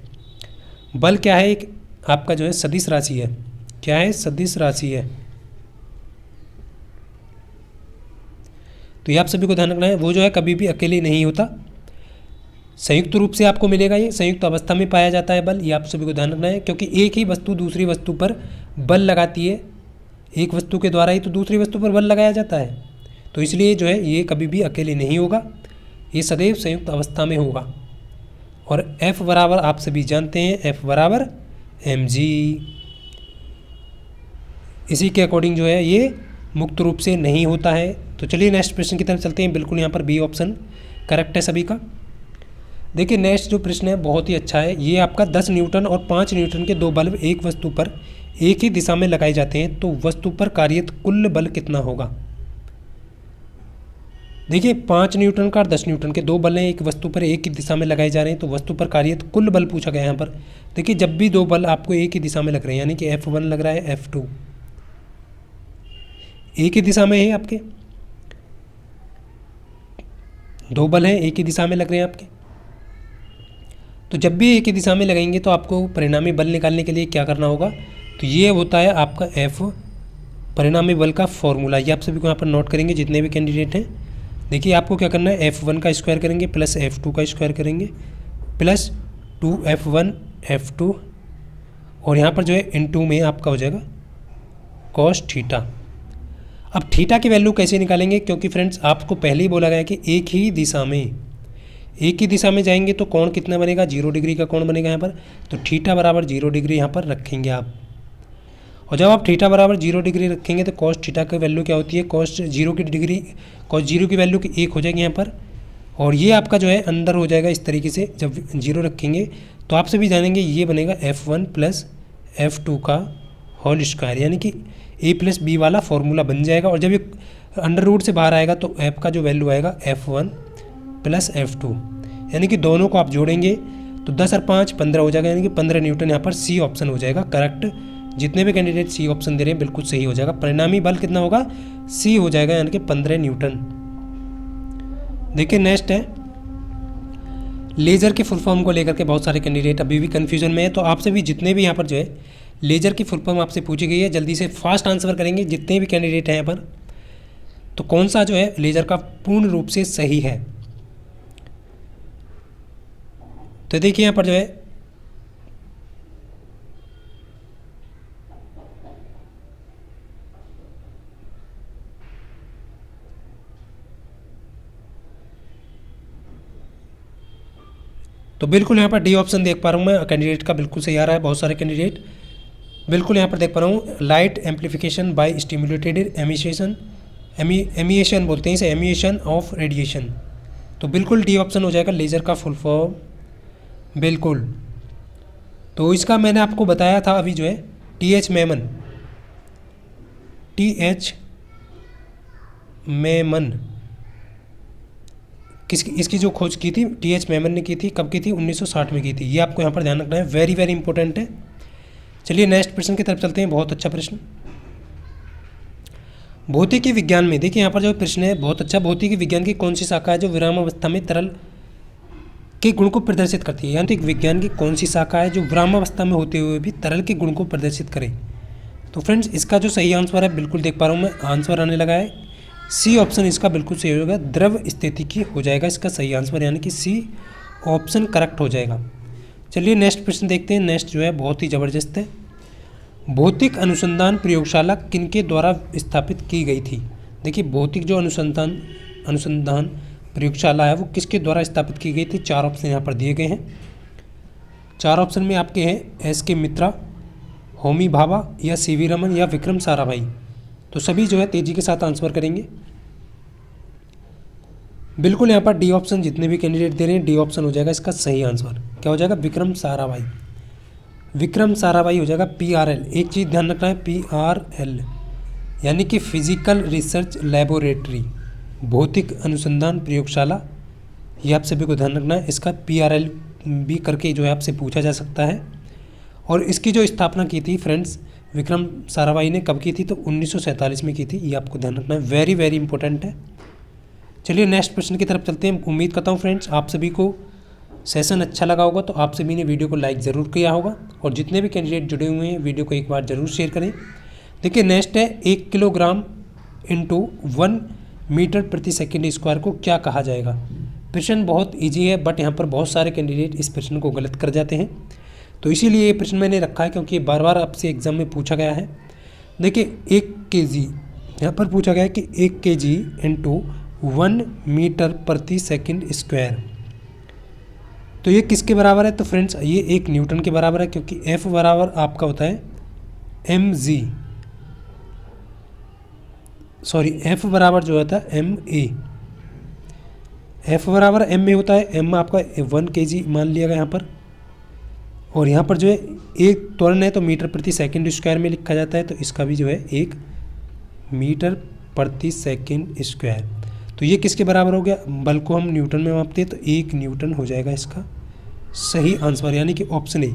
बल क्या है? एक आपका जो है सदिश राशि है। क्या है? सदिश राशि है। तो ये आप सभी को ध्यान रखना है, वो जो है कभी भी अकेले नहीं होता, संयुक्त रूप से आपको मिलेगा। ये संयुक्त अवस्था में पाया जाता है बल, ये आप सभी को ध्यान रखना है, क्योंकि एक ही वस्तु दूसरी वस्तु पर बल लगाती है। एक वस्तु के द्वारा ही तो दूसरी वस्तु पर बल लगाया जाता है, तो इसलिए जो है ये कभी भी अकेले नहीं होगा, ये सदैव संयुक्त अवस्था में होगा। और F बराबर आप सभी जानते हैं, F बराबर mg। इसी के अकॉर्डिंग जो है ये मुक्त रूप से नहीं होता है। तो चलिए नेक्स्ट प्रश्न की तरफ चलते हैं। बिल्कुल यहाँ पर बी ऑप्शन करेक्ट है सभी का। देखिए नेक्स्ट जो प्रश्न है बहुत ही अच्छा है। ये आपका 10 न्यूटन और 5 न्यूटन के 2 बल्ब एक वस्तु पर एक ही दिशा में लगाए जाते हैं, तो वस्तु पर कार्यरत कुल बल कितना होगा? देखिए 5 न्यूटन का और 10 न्यूटन के 2 बल हैं, एक वस्तु पर एक ही दिशा में लगाए जा रहे हैं, तो वस्तु पर कार्यरत कुल बल पूछा गया है यहाँ पर। देखिए जब भी 2 बल आपको एक ही दिशा में लग रहे हैं, यानी कि F1 लग रहा है, F2 एक ही दिशा में है आपके, 2 बल हैं एक ही दिशा में लग रहे हैं आपके। तो जब भी एक ही दिशा में लगाएंगे तो आपको परिणामी बल निकालने के लिए क्या करना होगा? तो ये होता है आपका F परिणामी बल का फॉर्मूला। ये आप सभी को यहाँ पर नोट करेंगे जितने भी कैंडिडेट हैं। देखिए आपको क्या करना है, F1 का स्क्वायर करेंगे प्लस F2 का स्क्वायर करेंगे प्लस 2F1 F2, और यहाँ पर जो है इनटू में आपका हो जाएगा cos थीटा। अब थीटा की वैल्यू कैसे निकालेंगे? क्योंकि फ्रेंड्स आपको पहले ही बोला गया कि एक ही दिशा में जाएंगे तो कोण कितना बनेगा? 0 डिग्री का कोण बनेगा यहाँ पर। तो थीटा बराबर 0 डिग्री यहाँ पर रखेंगे आप। और जब आप थीटा बराबर 0 डिग्री रखेंगे तो cos थीटा की वैल्यू क्या होती है? cos 0 की वैल्यू की 1 हो जाएगी यहाँ पर, और ये आपका जो है अंदर हो जाएगा इस तरीके से। जब 0 रखेंगे तो आपसे भी जानेंगे ये बनेगा F1 प्लस F2 का होल स्क्वायर, यानी कि a प्लस बी वाला फॉर्मूला बन जाएगा। और जब ये अंडर रूट से बाहर आएगा तो f का जो वैल्यू आएगा F1 प्लस F2, यानी कि दोनों को आप जोड़ेंगे तो 10 और 5 15 हो जाएगा, यानी कि 15 न्यूटन यहाँ पर सी ऑप्शन हो जाएगा करेक्ट। जितने भी कैंडिडेट सी ऑप्शन दे रहे हैं बिल्कुल सही हो जाएगा। परिणामी बल कितना होगा? सी हो जाएगा, यानी कि 15 न्यूटन। देखिए नेक्स्ट है लेज़र के फुल फॉर्म को लेकर के बहुत सारे कैंडिडेट अभी भी कन्फ्यूजन में है। तो आपसे भी जितने भी यहाँ पर जो है लेज़र की फुल फॉर्म आपसे पूछी गई है, जल्दी से फास्ट आंसर करेंगे जितने भी कैंडिडेट हैं यहाँ पर। तो कौन सा जो है लेज़र का पूर्ण रूप से सही है? तो देखिए यहाँ पर जो है तो बिल्कुल यहाँ पर डी ऑप्शन देख पा रहा हूँ मैं, कैंडिडेट का बिल्कुल सही आ रहा है। बहुत सारे कैंडिडेट बिल्कुल यहाँ पर देख पा रहा हूँ, light amplification by stimulated emission, emission बोलते हैं इसे, एमिएशन ऑफ रेडिएशन। तो बिल्कुल डी ऑप्शन हो जाएगा लेज़र का फुल फॉर्म, बिल्कुल। तो इसका मैंने आपको बताया था अभी जो है TH मेमन इसकी जो खोज की थी TH मेमन ने की थी, कब की थी? 1960 में की थी। ये आपको यहाँ पर ध्यान रखना है, वेरी वेरी इंपॉर्टेंट है। चलिए नेक्स्ट प्रश्न की तरफ चलते हैं। बहुत अच्छा प्रश्न, भौतिकी विज्ञान में देखिए यहाँ पर जो प्रश्न है बहुत अच्छा। भौतिकी विज्ञान की कौन सी शाखा है जो विराम अवस्था में तरल के गुण को प्रदर्शित करती है? यांत्रिक विज्ञान की कौन सी शाखा है जो विराम अवस्था में होते हुए भी तरल के गुण को प्रदर्शित करे? तो फ्रेंड्स इसका जो सही आंसर है बिल्कुल देख पा रहा हूँ मैं, आंसर आने लगा है सी ऑप्शन इसका बिल्कुल सही होगा, द्रव स्थितिकी हो जाएगा इसका सही आंसर, यानी कि सी ऑप्शन करेक्ट हो जाएगा। चलिए नेक्स्ट प्रश्न देखते हैं। नेक्स्ट जो है बहुत ही ज़बरदस्त है। भौतिक अनुसंधान प्रयोगशाला किनके द्वारा स्थापित की गई थी? देखिए भौतिक जो अनुसंधान अनुसंधान प्रयोगशाला है वो किसके द्वारा स्थापित की गई थी। 4 ऑप्शन यहाँ पर दिए गए हैं। 4 ऑप्शन में आपके हैं एस के मित्रा, होमी भाभा या सीवी रमन या विक्रम साराभाई। तो सभी जो है तेजी के साथ आंसर करेंगे। बिल्कुल यहाँ पर डी ऑप्शन जितने भी कैंडिडेट दे रहे हैं डी ऑप्शन हो जाएगा इसका सही आंसर। क्या हो जाएगा, विक्रम साराभाई। विक्रम साराभाई हो जाएगा PRL। एक चीज़ ध्यान रखना है, PRL यानी कि फिजिकल रिसर्च लैबोरेटरी, भौतिक अनुसंधान प्रयोगशाला। ये आप सभी को ध्यान रखना है। इसका PRL भी करके जो है आपसे पूछा जा सकता है। और इसकी जो स्थापना की थी फ्रेंड्स विक्रम साराभाई ने कब की थी, तो 1947 में की थी। ये आपको ध्यान रखना है, वेरी वेरी इंपॉर्टेंट है। चलिए नेक्स्ट प्रश्न की तरफ चलते हैं। उम्मीद करता हूँ फ्रेंड्स आप सभी को सेशन अच्छा लगा होगा, तो आप सभी ने वीडियो को लाइक ज़रूर किया होगा और जितने भी कैंडिडेट जुड़े हुए हैं वीडियो को एक बार ज़रूर शेयर करें। देखिए नेक्स्ट है 1 किलोग्राम इंटू 1 मीटर प्रति सेकंड स्क्वायर को क्या कहा जाएगा। प्रश्न बहुत ईजी है बट यहाँ पर बहुत सारे कैंडिडेट इस प्रश्न को गलत कर जाते हैं, तो इसीलिए ये प्रश्न मैंने रखा है क्योंकि ये बार बार आपसे एग्जाम में पूछा गया है। देखिए 1 kg यहाँ पर पूछा गया है कि 1 kg इंटू 1 मीटर प्रति सेकंड स्क्वायर, तो ये किसके बराबर है। तो फ्रेंड्स ये 1 न्यूटन के बराबर है क्योंकि F बराबर आपका होता है mg, सॉरी F बराबर जो होता है ma, F बराबर ma होता है। m आपका 1 kg मान लिया गया यहाँ पर, और यहाँ पर जो है एक त्वरण है तो मीटर प्रति सेकंड स्क्वायर में लिखा जाता है, तो इसका भी जो है 1 मीटर प्रति सेकंड स्क्वायर। तो ये किसके बराबर हो गया, बल को हम न्यूटन में मापते हैं तो 1 न्यूटन हो जाएगा इसका सही आंसर, यानी कि ऑप्शन ए।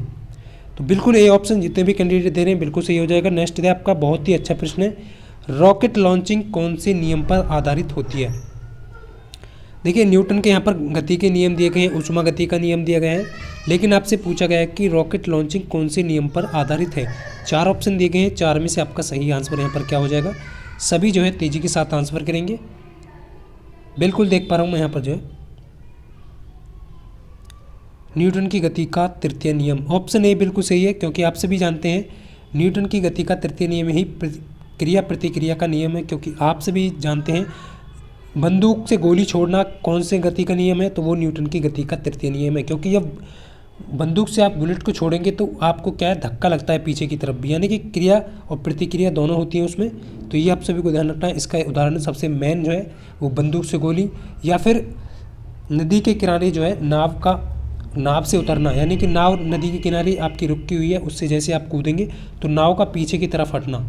तो बिल्कुल ए ऑप्शन जितने भी कैंडिडेट दे रहे हैं बिल्कुल सही हो जाएगा। नेक्स्ट है आपका बहुत ही अच्छा प्रश्न है, रॉकेट लॉन्चिंग कौन से नियम पर आधारित होती है। देखिए न्यूटन के यहाँ पर गति के नियम दिए गए हैं, उष्मा गति का नियम दिया गया है, लेकिन आपसे पूछा गया है कि रॉकेट लॉन्चिंग कौन से नियम पर आधारित है। 4 ऑप्शन दिए गए हैं, 4 में से आपका सही आंसर यहाँ पर क्या हो जाएगा। सभी जो है तेजी के साथ आंसर करेंगे। बिल्कुल देख पा रहा हूँ मैं यहाँ पर जो है न्यूटन की गति का तृतीय नियम, ऑप्शन ए बिल्कुल सही है क्योंकि आप सभी जानते हैं न्यूटन की गति का तृतीय नियम ही क्रिया प्रतिक्रिया का नियम है, क्योंकि आप सभी जानते हैं बंदूक से गोली छोड़ना कौन से गति का नियम है, तो वो न्यूटन की गति का तृतीय नियम है। क्योंकि जब बंदूक से आप बुलेट को छोड़ेंगे तो आपको क्या है, धक्का लगता है पीछे की तरफ भी, यानी कि क्रिया और प्रतिक्रिया दोनों होती हैं उसमें। तो ये आप सभी को ध्यान रखना है। इसका उदाहरण सबसे मेन जो है वो बंदूक से गोली, या फिर नदी के किनारे जो है नाव से उतरना, यानी कि नाव नदी के किनारे आपकी रुकी हुई है, उससे जैसे आप कूदेंगे तो नाव का पीछे की तरफ हटना,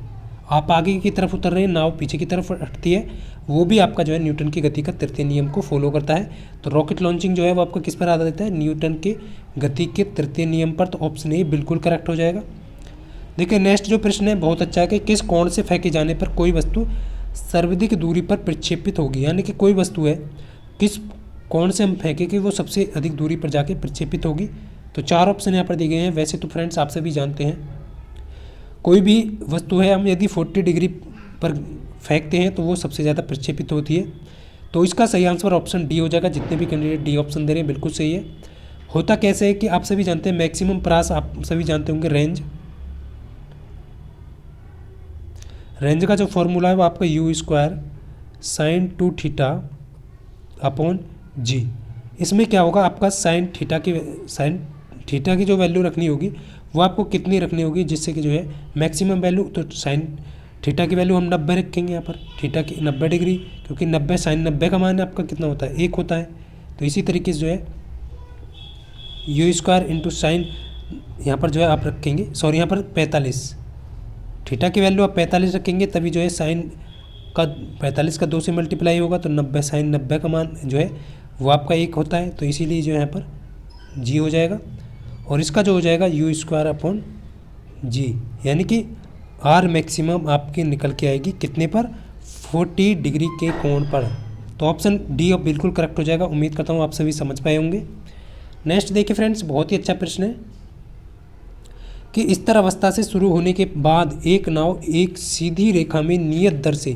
आप आगे की तरफ उतर रहे हैं नाव पीछे की तरफ हटती है, वो भी आपका जो है न्यूटन की गति का तृतीय नियम को फॉलो करता है। तो रॉकेट लॉन्चिंग जो है वो आपका किस पर आधारित है, न्यूटन के गति के तृतीय नियम पर। तो ऑप्शन ए बिल्कुल करेक्ट हो जाएगा। देखिए नेक्स्ट जो प्रश्न है बहुत अच्छा है कि किस कोण से फेंके जाने पर कोई वस्तु सर्वाधिक दूरी पर प्रक्षेपित होगी, यानी कि कोई वस्तु है किस कोण से हम फेंकें कि वो सबसे अधिक दूरी पर जाके प्रक्षेपित होगी। तो 4 ऑप्शन यहाँ पर दिए गए हैं। वैसे तो फ्रेंड्स आप सभी जानते हैं कोई भी वस्तु है हम यदि 40 डिग्री पर फेंकते हैं तो वो सबसे ज़्यादा प्रक्षेपित होती है। तो इसका सही आंसर ऑप्शन डी हो जाएगा। जितने भी कैंडिडेट डी ऑप्शन दे रहे हैं बिल्कुल सही है। होता कैसे है कि आप सभी जानते हैं मैक्सिमम प्रास आप सभी जानते होंगे रेंज का जो फॉर्मूला है वो आपका u² sin 2θ अपॉन g। इसमें क्या होगा, आपका साइन थीटा की जो वैल्यू रखनी होगी वो आपको कितनी रखनी होगी, जिससे कि जो है मैक्सिमम वैल्यू, तो साइन थीटा की वैल्यू हम 90 रखेंगे यहाँ पर, थीटा की 90 डिग्री, क्योंकि 90 साइन 90 का मान आपका कितना होता है, 1 होता है। तो इसी तरीके से जो है u² इंटू साइन यहाँ पर जो है आप रखेंगे, सॉरी यहाँ पर 45, थीटा की वैल्यू आप 45 रखेंगे, तभी जो है साइन का 45 का 2 से मल्टीप्लाई होगा, तो 90 साइन 90 का मान जो है वो आपका 1 होता है। तो इसीलिए जो है यहाँ पर g हो जाएगा, और इसका जो हो जाएगा u² अपॉन g, यानी कि r मैक्सिमम आपकी निकल के आएगी कितने पर, 40 डिग्री के कोण पर। तो ऑप्शन डी अब बिल्कुल करेक्ट हो जाएगा। उम्मीद करता हूँ आप सभी समझ पाए होंगे। नेक्स्ट देखिए फ्रेंड्स, बहुत ही अच्छा प्रश्न है कि स्थिर अवस्था से शुरू होने के बाद एक नाव एक सीधी रेखा में नियत दर से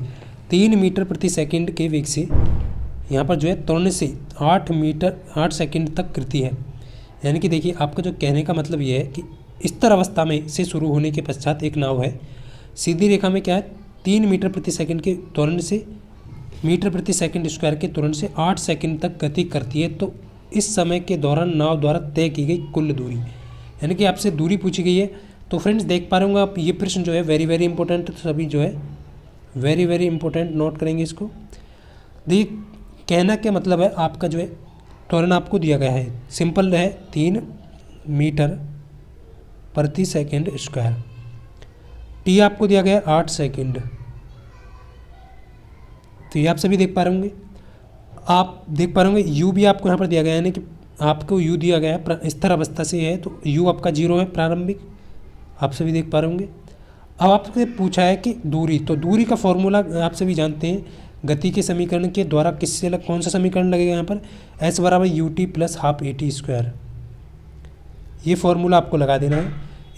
3 मीटर प्रति सेकंड के वेग से यहाँ पर जो है त्वरण से 8 सेकंड तक गिरती है। यानी कि देखिए आपका जो कहने का मतलब ये है कि स्थिर अवस्था में से शुरू होने के पश्चात एक नाव है सीधी रेखा में क्या है 3 मीटर प्रति सेकंड के त्वरण से मीटर प्रति सेकंड स्क्वायर के त्वरण से 8 सेकंड तक गति करती है तो इस समय के दौरान नाव द्वारा तय की गई कुल दूरी, यानी कि आपसे दूरी पूछी गई है। तो फ्रेंड्स देख पा रहे होंगे आप, ये प्रश्न जो है वेरी वेरी इंपॉर्टेंट, तो सभी जो है वेरी वेरी इंपॉर्टेंट नोट करेंगे इसको। देखिए कहना क्या मतलब है, आपका जो है त्वरण आपको दिया गया है, सिंपल है 3 मीटर प्रति सेकंड स्क्वायर, टी आपको दिया गया है 8 सेकंड, तो ये आप सभी देख पा रहे होंगे। आप देख पा रहे होंगे यू भी आपको यहाँ पर दिया गया है, यानी कि आपको यू दिया गया है स्थिर अवस्था से है, तो यू आपका 0 है प्रारंभिक, आप सभी देख पा रहे होंगे। अब आपसे पूछा है कि दूरी, तो दूरी का फॉर्मूला आप सभी जानते हैं, गति के समीकरण के द्वारा किससे अलग कौन सा समीकरण लगेगा यहाँ पर, एस बराबर u t plus half a t square, ये फॉर्मूला आपको लगा देना है।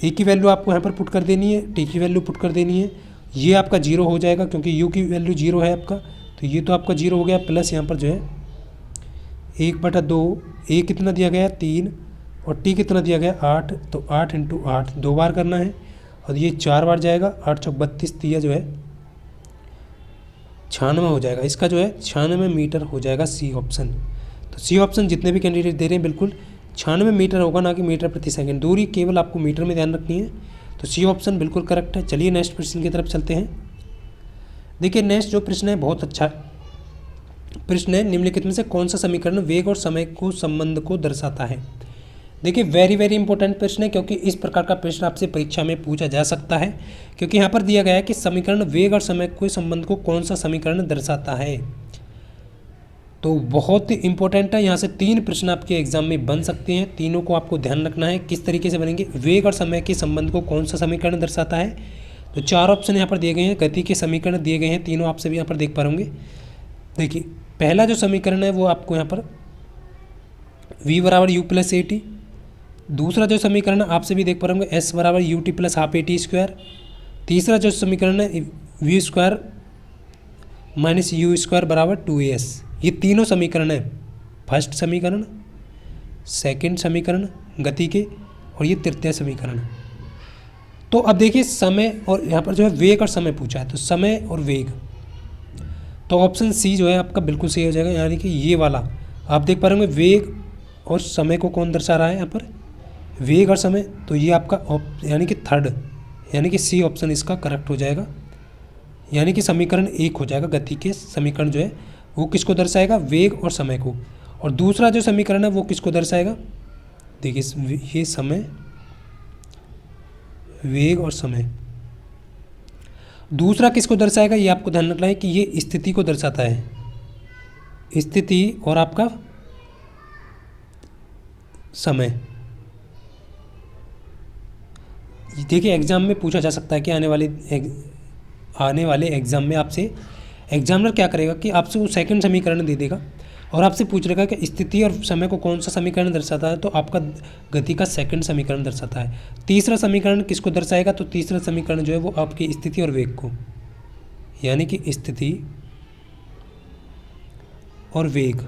ए की वैल्यू आपको यहाँ पर पुट कर देनी है, टी की वैल्यू पुट कर देनी है, ये आपका 0 हो जाएगा क्योंकि यू की वैल्यू 0 है आपका, तो ये तो आपका 0 हो गया, प्लस यहाँ पर जो है 1/2, ए कितना दिया गया 3 और टी कितना दिया गया 8, तो 8 × 8 2 बार करना है और ये 4 बार जाएगा, 8 × 32 दिया जो है 96 हो जाएगा, इसका जो है 96 मीटर हो जाएगा सी ऑप्शन। तो सी ऑप्शन जितने भी कैंडिडेट दे रहे हैं बिल्कुल 96 मीटर होगा, ना कि मीटर प्रति सेकंड, दूरी केवल आपको मीटर में ध्यान रखनी है, तो सी ऑप्शन बिल्कुल करेक्ट है। चलिए नेक्स्ट प्रश्न की तरफ चलते हैं। देखिए नेक्स्ट जो प्रश्न है बहुत अच्छा प्रश्न है, निम्नलिखित में से कौन सा समीकरण वेग और समय को संबंध को दर्शाता है। देखिए वेरी वेरी इंपॉर्टेंट प्रश्न है, क्योंकि इस प्रकार का प्रश्न आपसे परीक्षा में पूछा जा सकता है, क्योंकि यहाँ पर दिया गया है कि समीकरण वेग और समय के संबंध को कौन सा समीकरण दर्शाता है, तो बहुत ही इंपॉर्टेंट है। यहाँ से 3 प्रश्न आपके एग्जाम में बन सकते हैं, तीनों को आपको ध्यान रखना है किस तरीके से बनेंगे। वेग और समय के संबंध को कौन सा समीकरण दर्शाता है, तो 4 ऑप्शन यहाँ पर दिए गए हैं, गति के समीकरण दिए गए हैं, तीनों आप सभी यहाँ पर देख पा होंगे। देखिए पहला जो समीकरण है वो आपको यहाँ पर v बराबर यू प्लस ए टी, दूसरा जो समीकरण है आप सभी देख पा होंगे s बराबर u t plus half a t square, तीसरा जो समीकरण है v square minus u square बराबर 2as, ये तीनों समीकरण है, फर्स्ट समीकरण, सेकंड समीकरण गति के, और ये तृतीय समीकरण। तो अब देखिए समय और यहाँ पर जो है वेग और समय पूछा है, तो समय और वेग, तो ऑप्शन सी जो है आपका बिल्कुल सही हो जाएगा, यानी कि ये वाला आप देख पा रहे होंगे वेग और समय को कौन दर्शा रहा है यहाँ पर, वेग और समय, तो ये आपका यानी कि थर्ड, यानी कि सी ऑप्शन इसका करेक्ट हो जाएगा, यानी कि समीकरण 1 हो जाएगा। गति के समीकरण जो है वो किसको दर्शाएगा, वेग और समय को, और दूसरा जो समीकरण है वो किसको दर्शाएगा, देखिए ये समय, वेग और समय, दूसरा किसको दर्शाएगा, ये आपको ध्यान रखना है कि ये स्थिति को दर्शाता है, स्थिति और आपका समय। देखिए एग्जाम में पूछा जा सकता है कि आने वाले एग्जाम में आपसे एग्जामिनर क्या करेगा कि आपसे वो सेकंड समीकरण दे देगा और आपसे पूछ रहेगा कि स्थिति और समय को कौन सा समीकरण दर्शाता है, तो आपका गति का सेकंड समीकरण दर्शाता है। तीसरा समीकरण किसको दर्शाएगा, तो तीसरा समीकरण जो है वो आपकी स्थिति और वेग को, यानी कि स्थिति और वेग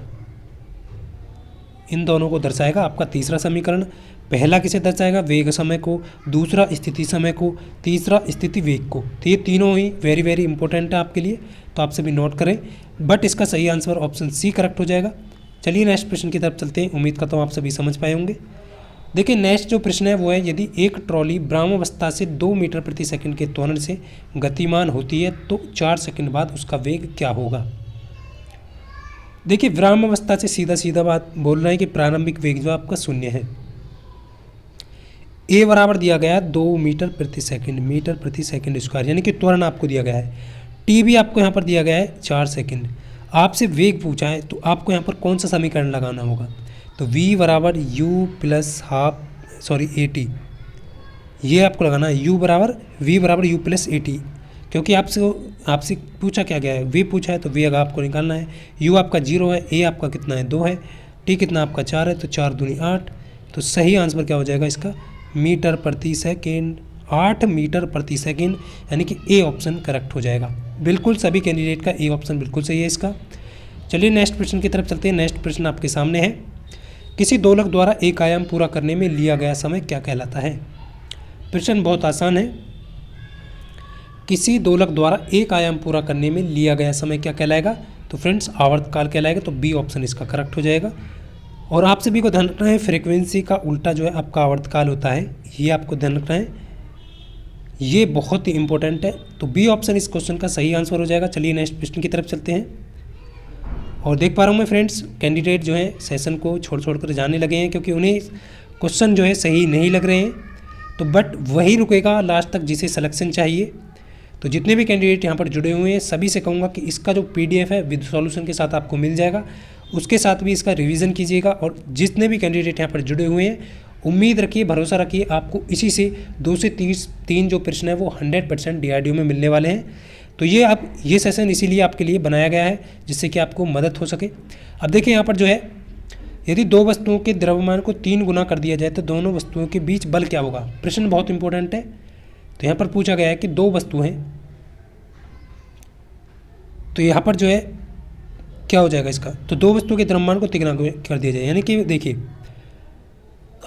इन दोनों को दर्शाएगा आपका तीसरा समीकरण। पहला किसे दर्शाएगा, वेग समय को, दूसरा स्थिति समय को, तीसरा स्थिति वेग को। तो ये तीनों ही वेरी वेरी इंपॉर्टेंट है आपके लिए, तो आप सभी नोट करें, बट इसका सही आंसर ऑप्शन सी करेक्ट हो जाएगा। चलिए नेक्स्ट प्रश्न की तरफ चलते हैं, उम्मीद करता हूँ आप सभी समझ पाए होंगे। देखिए नेक्स्ट जो प्रश्न है वो है, यदि एक ट्रॉली ब्रह्मावस्था से 2 मीटर प्रति सेकंड के त्वरण से गतिमान होती है तो 4 सेकंड बाद उसका वेग क्या होगा। देखिए ब्रह्मावस्था से सीधा सीधा बात बोल रहे हैं कि प्रारंभिक वेग जो आपका 0 है। ए बराबर दिया गया है 2 मीटर प्रति सेकंड स्क्वायर, यानी कि त्वरण आपको दिया गया है। टी भी आपको यहाँ पर दिया गया है 4 सेकंड। आपसे वेग पूछा है तो आपको यहाँ पर कौन सा समीकरण लगाना होगा, तो v बराबर यू प्लस ए टी, ये आपको लगाना है। v बराबर यू प्लस ए टी, क्योंकि आपसे पूछा क्या गया है, वे पूछा है तो वे अगर आपको निकालना है। u आपका 0 है, ए आपका कितना है 2 है, टी कितना आपका 4 है, तो 4 दूनी 8, तो सही आंसर क्या हो जाएगा इसका, मीटर प्रति सेकेंड, 8 मीटर प्रति सेकेंड, यानी कि ए ऑप्शन करेक्ट हो जाएगा। बिल्कुल सभी कैंडिडेट का ए ऑप्शन बिल्कुल सही है इसका। चलिए नेक्स्ट प्रश्न की तरफ चलते हैं। नेक्स्ट प्रश्न आपके सामने है, किसी दोलक द्वारा एक आयाम पूरा करने में लिया गया समय क्या कहलाता है। प्रश्न बहुत आसान है, किसी दोलक द्वारा एक आयाम पूरा करने में लिया गया समय क्या कहलाएगा, तो फ्रेंड्स आवर्तकाल कहलाएगा। तो बी ऑप्शन इसका करेक्ट हो जाएगा। और आप सभी को ध्यान रखना है फ्रीक्वेंसी का उल्टा जो है आपका आवर्तकाल होता है, ये आपको ध्यान रखना है, ये बहुत ही इंपॉर्टेंट है। तो बी ऑप्शन इस क्वेश्चन का सही आंसर हो जाएगा। चलिए नेक्स्ट क्वेश्चन की तरफ चलते हैं। और देख पा रहा हूँ मैं फ्रेंड्स कैंडिडेट जो है सेशन को छोड़ कर जाने लगे हैं, क्योंकि उन्हें क्वेश्चन जो है सही नहीं लग रहे हैं। तो बट वही रुकेगा लास्ट तक जिसे सिलेक्शन चाहिए। तो जितने भी कैंडिडेट यहाँ पर जुड़े हुए हैं सभी से कहूँगा कि इसका जो PDF है विद सॉल्यूशन के साथ आपको मिल जाएगा, उसके साथ भी इसका रिवीजन कीजिएगा। और जितने भी कैंडिडेट यहाँ पर जुड़े हुए हैं उम्मीद रखिए, भरोसा रखिए, आपको इसी से 2 से 3 जो प्रश्न है वो 100% DRDO में मिलने वाले हैं। तो ये सेशन इसीलिए आपके लिए बनाया गया है जिससे कि आपको मदद हो सके। अब देखिए यहाँ पर जो है, यदि 2 वस्तुओं के द्रव्यमान को 3 गुना कर दिया जाए तो दोनों वस्तुओं के बीच बल क्या होगा। प्रश्न बहुत इंपॉर्टेंट है। तो यहाँ पर पूछा गया है कि 2 वस्तु हैं, तो यहाँ पर जो है क्या हो जाएगा इसका, तो 2 वस्तुओं के द्रव्यमान को 3 गुना कर दिया जाए। यानी कि देखिए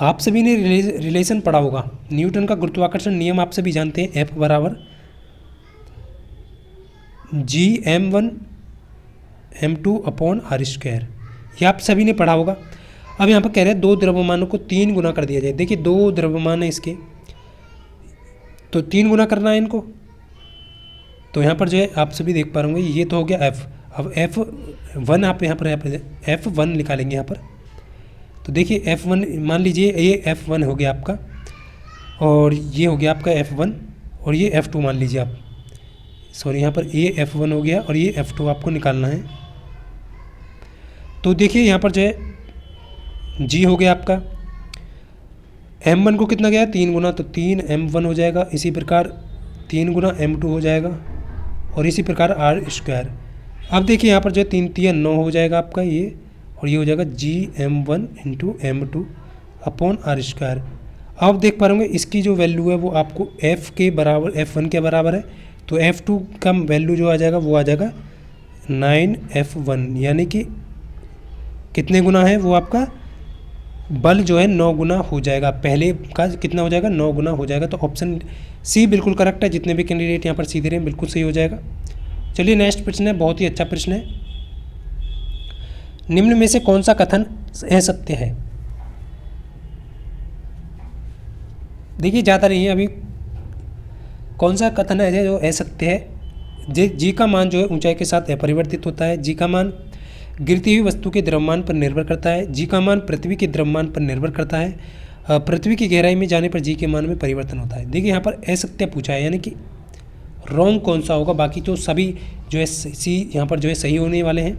आप सभी ने रिलेशन पढ़ा होगा, न्यूटन का गुरुत्वाकर्षण नियम आप सभी जानते हैं, F बराबर Gm1 m2 अपॉन r², ये आप सभी ने पढ़ा होगा। अब यहाँ पर कह रहे हैं 2 द्रव्यमानों को 3 गुना कर दिया जाए। देखिए 2 द्रव्यमान है इसके, तो 3 गुना करना है इनको। तो यहाँ पर जो है आप सभी देख पा रहे होंगे, ये तो हो गया F। अब F1 आप यहाँ पर F1 निकालेंगे यहाँ पर। तो देखिए F1 मान लीजिए, ये F1 हो गया आपका, और ये हो गया आपका F1, और ये F2 मान लीजिए आप, सॉरी यहाँ पर ये F1 हो गया और ये F2 आपको निकालना है। तो देखिए यहाँ पर जो है G हो गया आपका, M1 को कितना गया 3 गुना, तो 3 M1 हो जाएगा। इसी प्रकार 3 गुना M2 हो जाएगा, और इसी प्रकार r²। अब देखिए यहाँ पर जो है 3 3 9 हो जाएगा आपका ये, और ये हो जाएगा Gm1 into M2 upon r²। अब देख पा रहे होंगे इसकी जो वैल्यू है वो आपको F के बराबर, F1 के बराबर है। तो F2 का वैल्यू जो आ जाएगा वो आ जाएगा 9F1, यानी कि कितने गुना है वो आपका बल जो है 9 गुना हो जाएगा। पहले का कितना हो जाएगा 9 गुना हो जाएगा। तो ऑप्शन सी बिल्कुल करेक्ट है। जितने भी कैंडिडेट यहाँ पर सी दे रहे हैं बिल्कुल सही हो जाएगा। चलिए नेक्स्ट प्रश्न है, बहुत ही अच्छा प्रश्न है। निम्न में से कौन सा कथन असत्य है। देखिए ज़्यादा नहीं है, अभी कौन सा कथन है जो असत्य है। जी का मान जो है ऊंचाई के साथ अपरिवर्तित होता है। जी का मान गिरती हुई वस्तु के द्रव्यमान पर निर्भर करता है। जी का मान पृथ्वी के द्रव्यमान पर निर्भर करता है। पृथ्वी की गहराई में जाने पर जी के मान में परिवर्तन होता है। देखिए यहाँ पर असत्य पूछा है, यानी कि रॉन्ग कौन सा होगा। बाकी तो सभी जो है सी यहाँ पर जो है सही होने वाले हैं।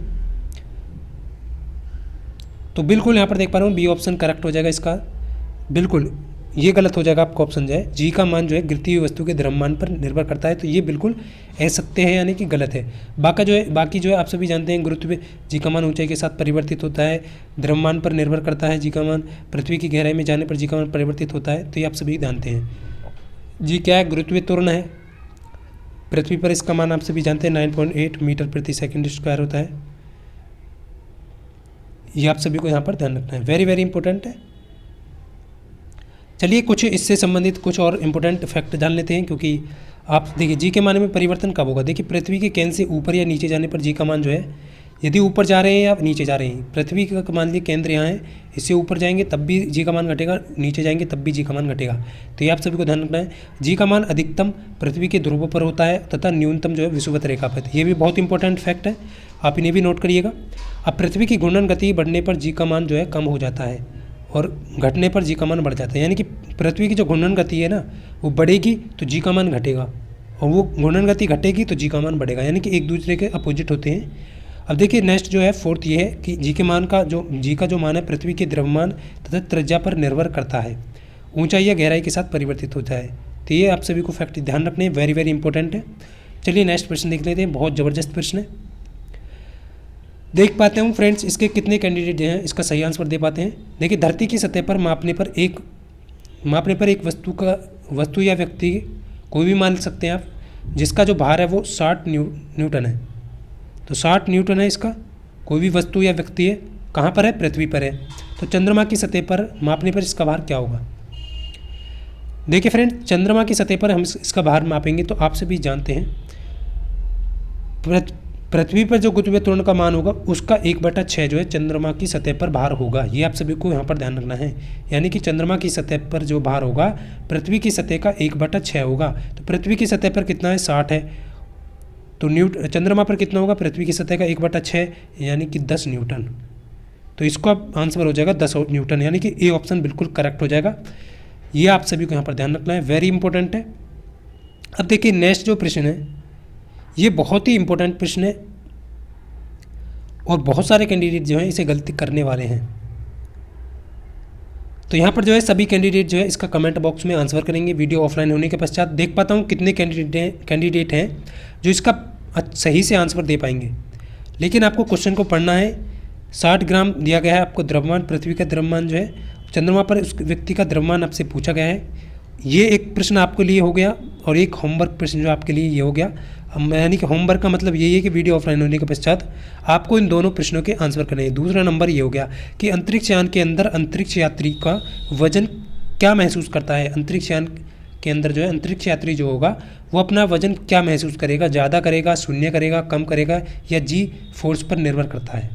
तो बिल्कुल यहाँ पर देख पा रहा हूँ बी ऑप्शन करेक्ट हो जाएगा इसका। बिल्कुल ये गलत हो जाएगा, आपका ऑप्शन जो है जी का मान जो है गिरती हुई वस्तु के द्रव्यमान पर निर्भर करता है। तो ये बिल्कुल असत्य है, यानी कि गलत है। बाकी जो है आप सभी जानते हैं गुरुत्व जी का मान ऊंचाई के साथ परिवर्तित होता है, द्रव्यमान पर निर्भर करता है। जी का मान पृथ्वी की गहराई में जाने पर जी का मान परिवर्तित होता है। तो ये आप सभी जानते हैं। जी क्या है, गुरुत्व त्वरण है। पृथ्वी पर इसका मान आप सभी जानते हैं 9.8 मीटर प्रति सेकंड स्क्वायर होता है। ये आप सभी को यहाँ पर ध्यान रखना है, वेरी वेरी इंपॉर्टेंट है। चलिए कुछ इससे संबंधित कुछ और इम्पोर्टेंट फैक्ट जान लेते हैं, क्योंकि आप देखिए जी के मान में परिवर्तन कब होगा। देखिए पृथ्वी के केंद्र से ऊपर या नीचे जाने पर जी का मान जो है, यदि ऊपर जा रहे हैं या नीचे जा रहे हैं, पृथ्वी का मान लीजिए केंद्र यहाँ है, इससे ऊपर जाएंगे तब भी जी का मान घटेगा, नीचे जाएंगे तब भी जी का मान घटेगा। तो ये आप सभी को ध्यान रखना है। जी का मान अधिकतम पृथ्वी के ध्रुवों पर होता है तथा न्यूनतम जो है विषुवत रेखा पर। ये भी बहुत इंपॉर्टेंट फैक्ट है, आप इन्हें भी नोट करिएगा। अब पृथ्वी की घूर्णन गति बढ़ने पर जी का मान जो है कम हो जाता है और घटने पर जी का मान बढ़ जाता है। यानी कि पृथ्वी की जो घूर्णन गति है ना वो बढ़ेगी तो जी का मान घटेगा, और वो घूर्णन गति घटेगी तो जी का मान बढ़ेगा, यानी कि एक दूसरे के अपोजिट होते हैं। अब देखिए नेक्स्ट जो है फोर्थ ये है कि जी का जो मान है पृथ्वी के द्रव्यमान तथा त्रिज्या पर निर्भर करता है, ऊंचाई या गहराई के साथ परिवर्तित होता है। तो ये आप सभी को फैक्ट ध्यान रखने वेरी वेरी इंपॉर्टेंट है। चलिए नेक्स्ट प्रश्न देख लेते हैं, बहुत ज़बरदस्त प्रश्न है। देख पाते हूँ फ्रेंड्स इसके कितने कैंडिडेट हैं इसका सही आंसर दे पाते हैं। देखिए धरती की सतह पर मापने पर एक वस्तु या व्यक्ति कोई भी मान सकते हैं आप, जिसका जो भार है वो 60 न्यूटन है। तो 60 न्यूटन है इसका, कोई भी वस्तु या व्यक्ति है, कहाँ पर है, पृथ्वी पर है। तो चंद्रमा की सतह पर मापने पर इसका भार क्या होगा। देखिए फ्रेंड चंद्रमा की सतह पर हम इसका भार मापेंगे तो आप सभी जानते हैं पृथ्वी पर जो गुरुत्वीय त्वरण का मान होगा उसका 1/6 जो है चंद्रमा की सतह पर भार होगा। ये आप सभी को यहाँ पर ध्यान रखना है। यानी कि चंद्रमा की सतह पर जो भार होगा पृथ्वी की सतह का 1/6 होगा। तो पृथ्वी की सतह पर कितना है, 60 है। तो चंद्रमा पर कितना होगा, पृथ्वी की सतह का 1/6 यानी कि 10 न्यूटन। तो इसको अब आंसर हो जाएगा 10 न्यूटन, यानी कि ए ऑप्शन बिल्कुल करेक्ट हो जाएगा। ये आप सभी को यहाँ पर ध्यान रखना है, वेरी इंपॉर्टेंट है। अब देखिए नेक्स्ट जो प्रश्न है ये बहुत ही इंपॉर्टेंट प्रश्न है और बहुत सारे कैंडिडेट जो हैं इसे गलती करने वाले हैं। तो यहाँ पर जो है सभी कैंडिडेट जो है इसका कमेंट बॉक्स में आंसर करेंगे। वीडियो ऑफलाइन होने के पश्चात देख पाता हूँ कितने कैंडिडेट हैं जो इसका सही से आंसर दे पाएंगे। लेकिन आपको क्वेश्चन को पढ़ना है। 60 ग्राम दिया गया है आपको द्रव्यमान, पृथ्वी का द्रव्यमान जो है, चंद्रमा पर उस व्यक्ति का द्रव्यमान आपसे पूछा गया है। ये एक प्रश्न आपके लिए हो गया और एक होमवर्क प्रश्न जो आपके लिए ये हो गया। यानी कि होमवर्क का मतलब यही है कि वीडियो ऑफलाइन होने के पश्चात आपको इन दोनों प्रश्नों के आंसर करने हैं। दूसरा नंबर ये हो गया कि अंतरिक्ष यान के अंदर अंतरिक्ष यात्री का वजन क्या महसूस करता है। अंतरिक्ष यान के अंदर जो है अंतरिक्ष यात्री जो होगा वो अपना वजन क्या महसूस करेगा, ज़्यादा करेगा, शून्य करेगा, कम करेगा या जी फोर्स पर निर्भर करता है।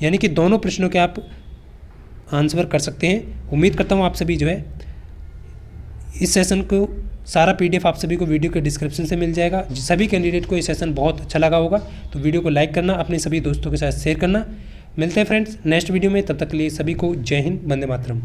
यानी कि दोनों प्रश्नों के आप आंसर कर सकते हैं। उम्मीद करता हूँ आप सभी जो है इस सेशन को सारा PDF आप सभी को वीडियो के डिस्क्रिप्शन से मिल जाएगा। सभी कैंडिडेट को ये सेशन बहुत अच्छा लगा होगा तो वीडियो को लाइक करना, अपने सभी दोस्तों के साथ शेयर करना। मिलते हैं फ्रेंड्स नेक्स्ट वीडियो में, तब तक के लिए सभी को जय हिंद, वंदे मातरम।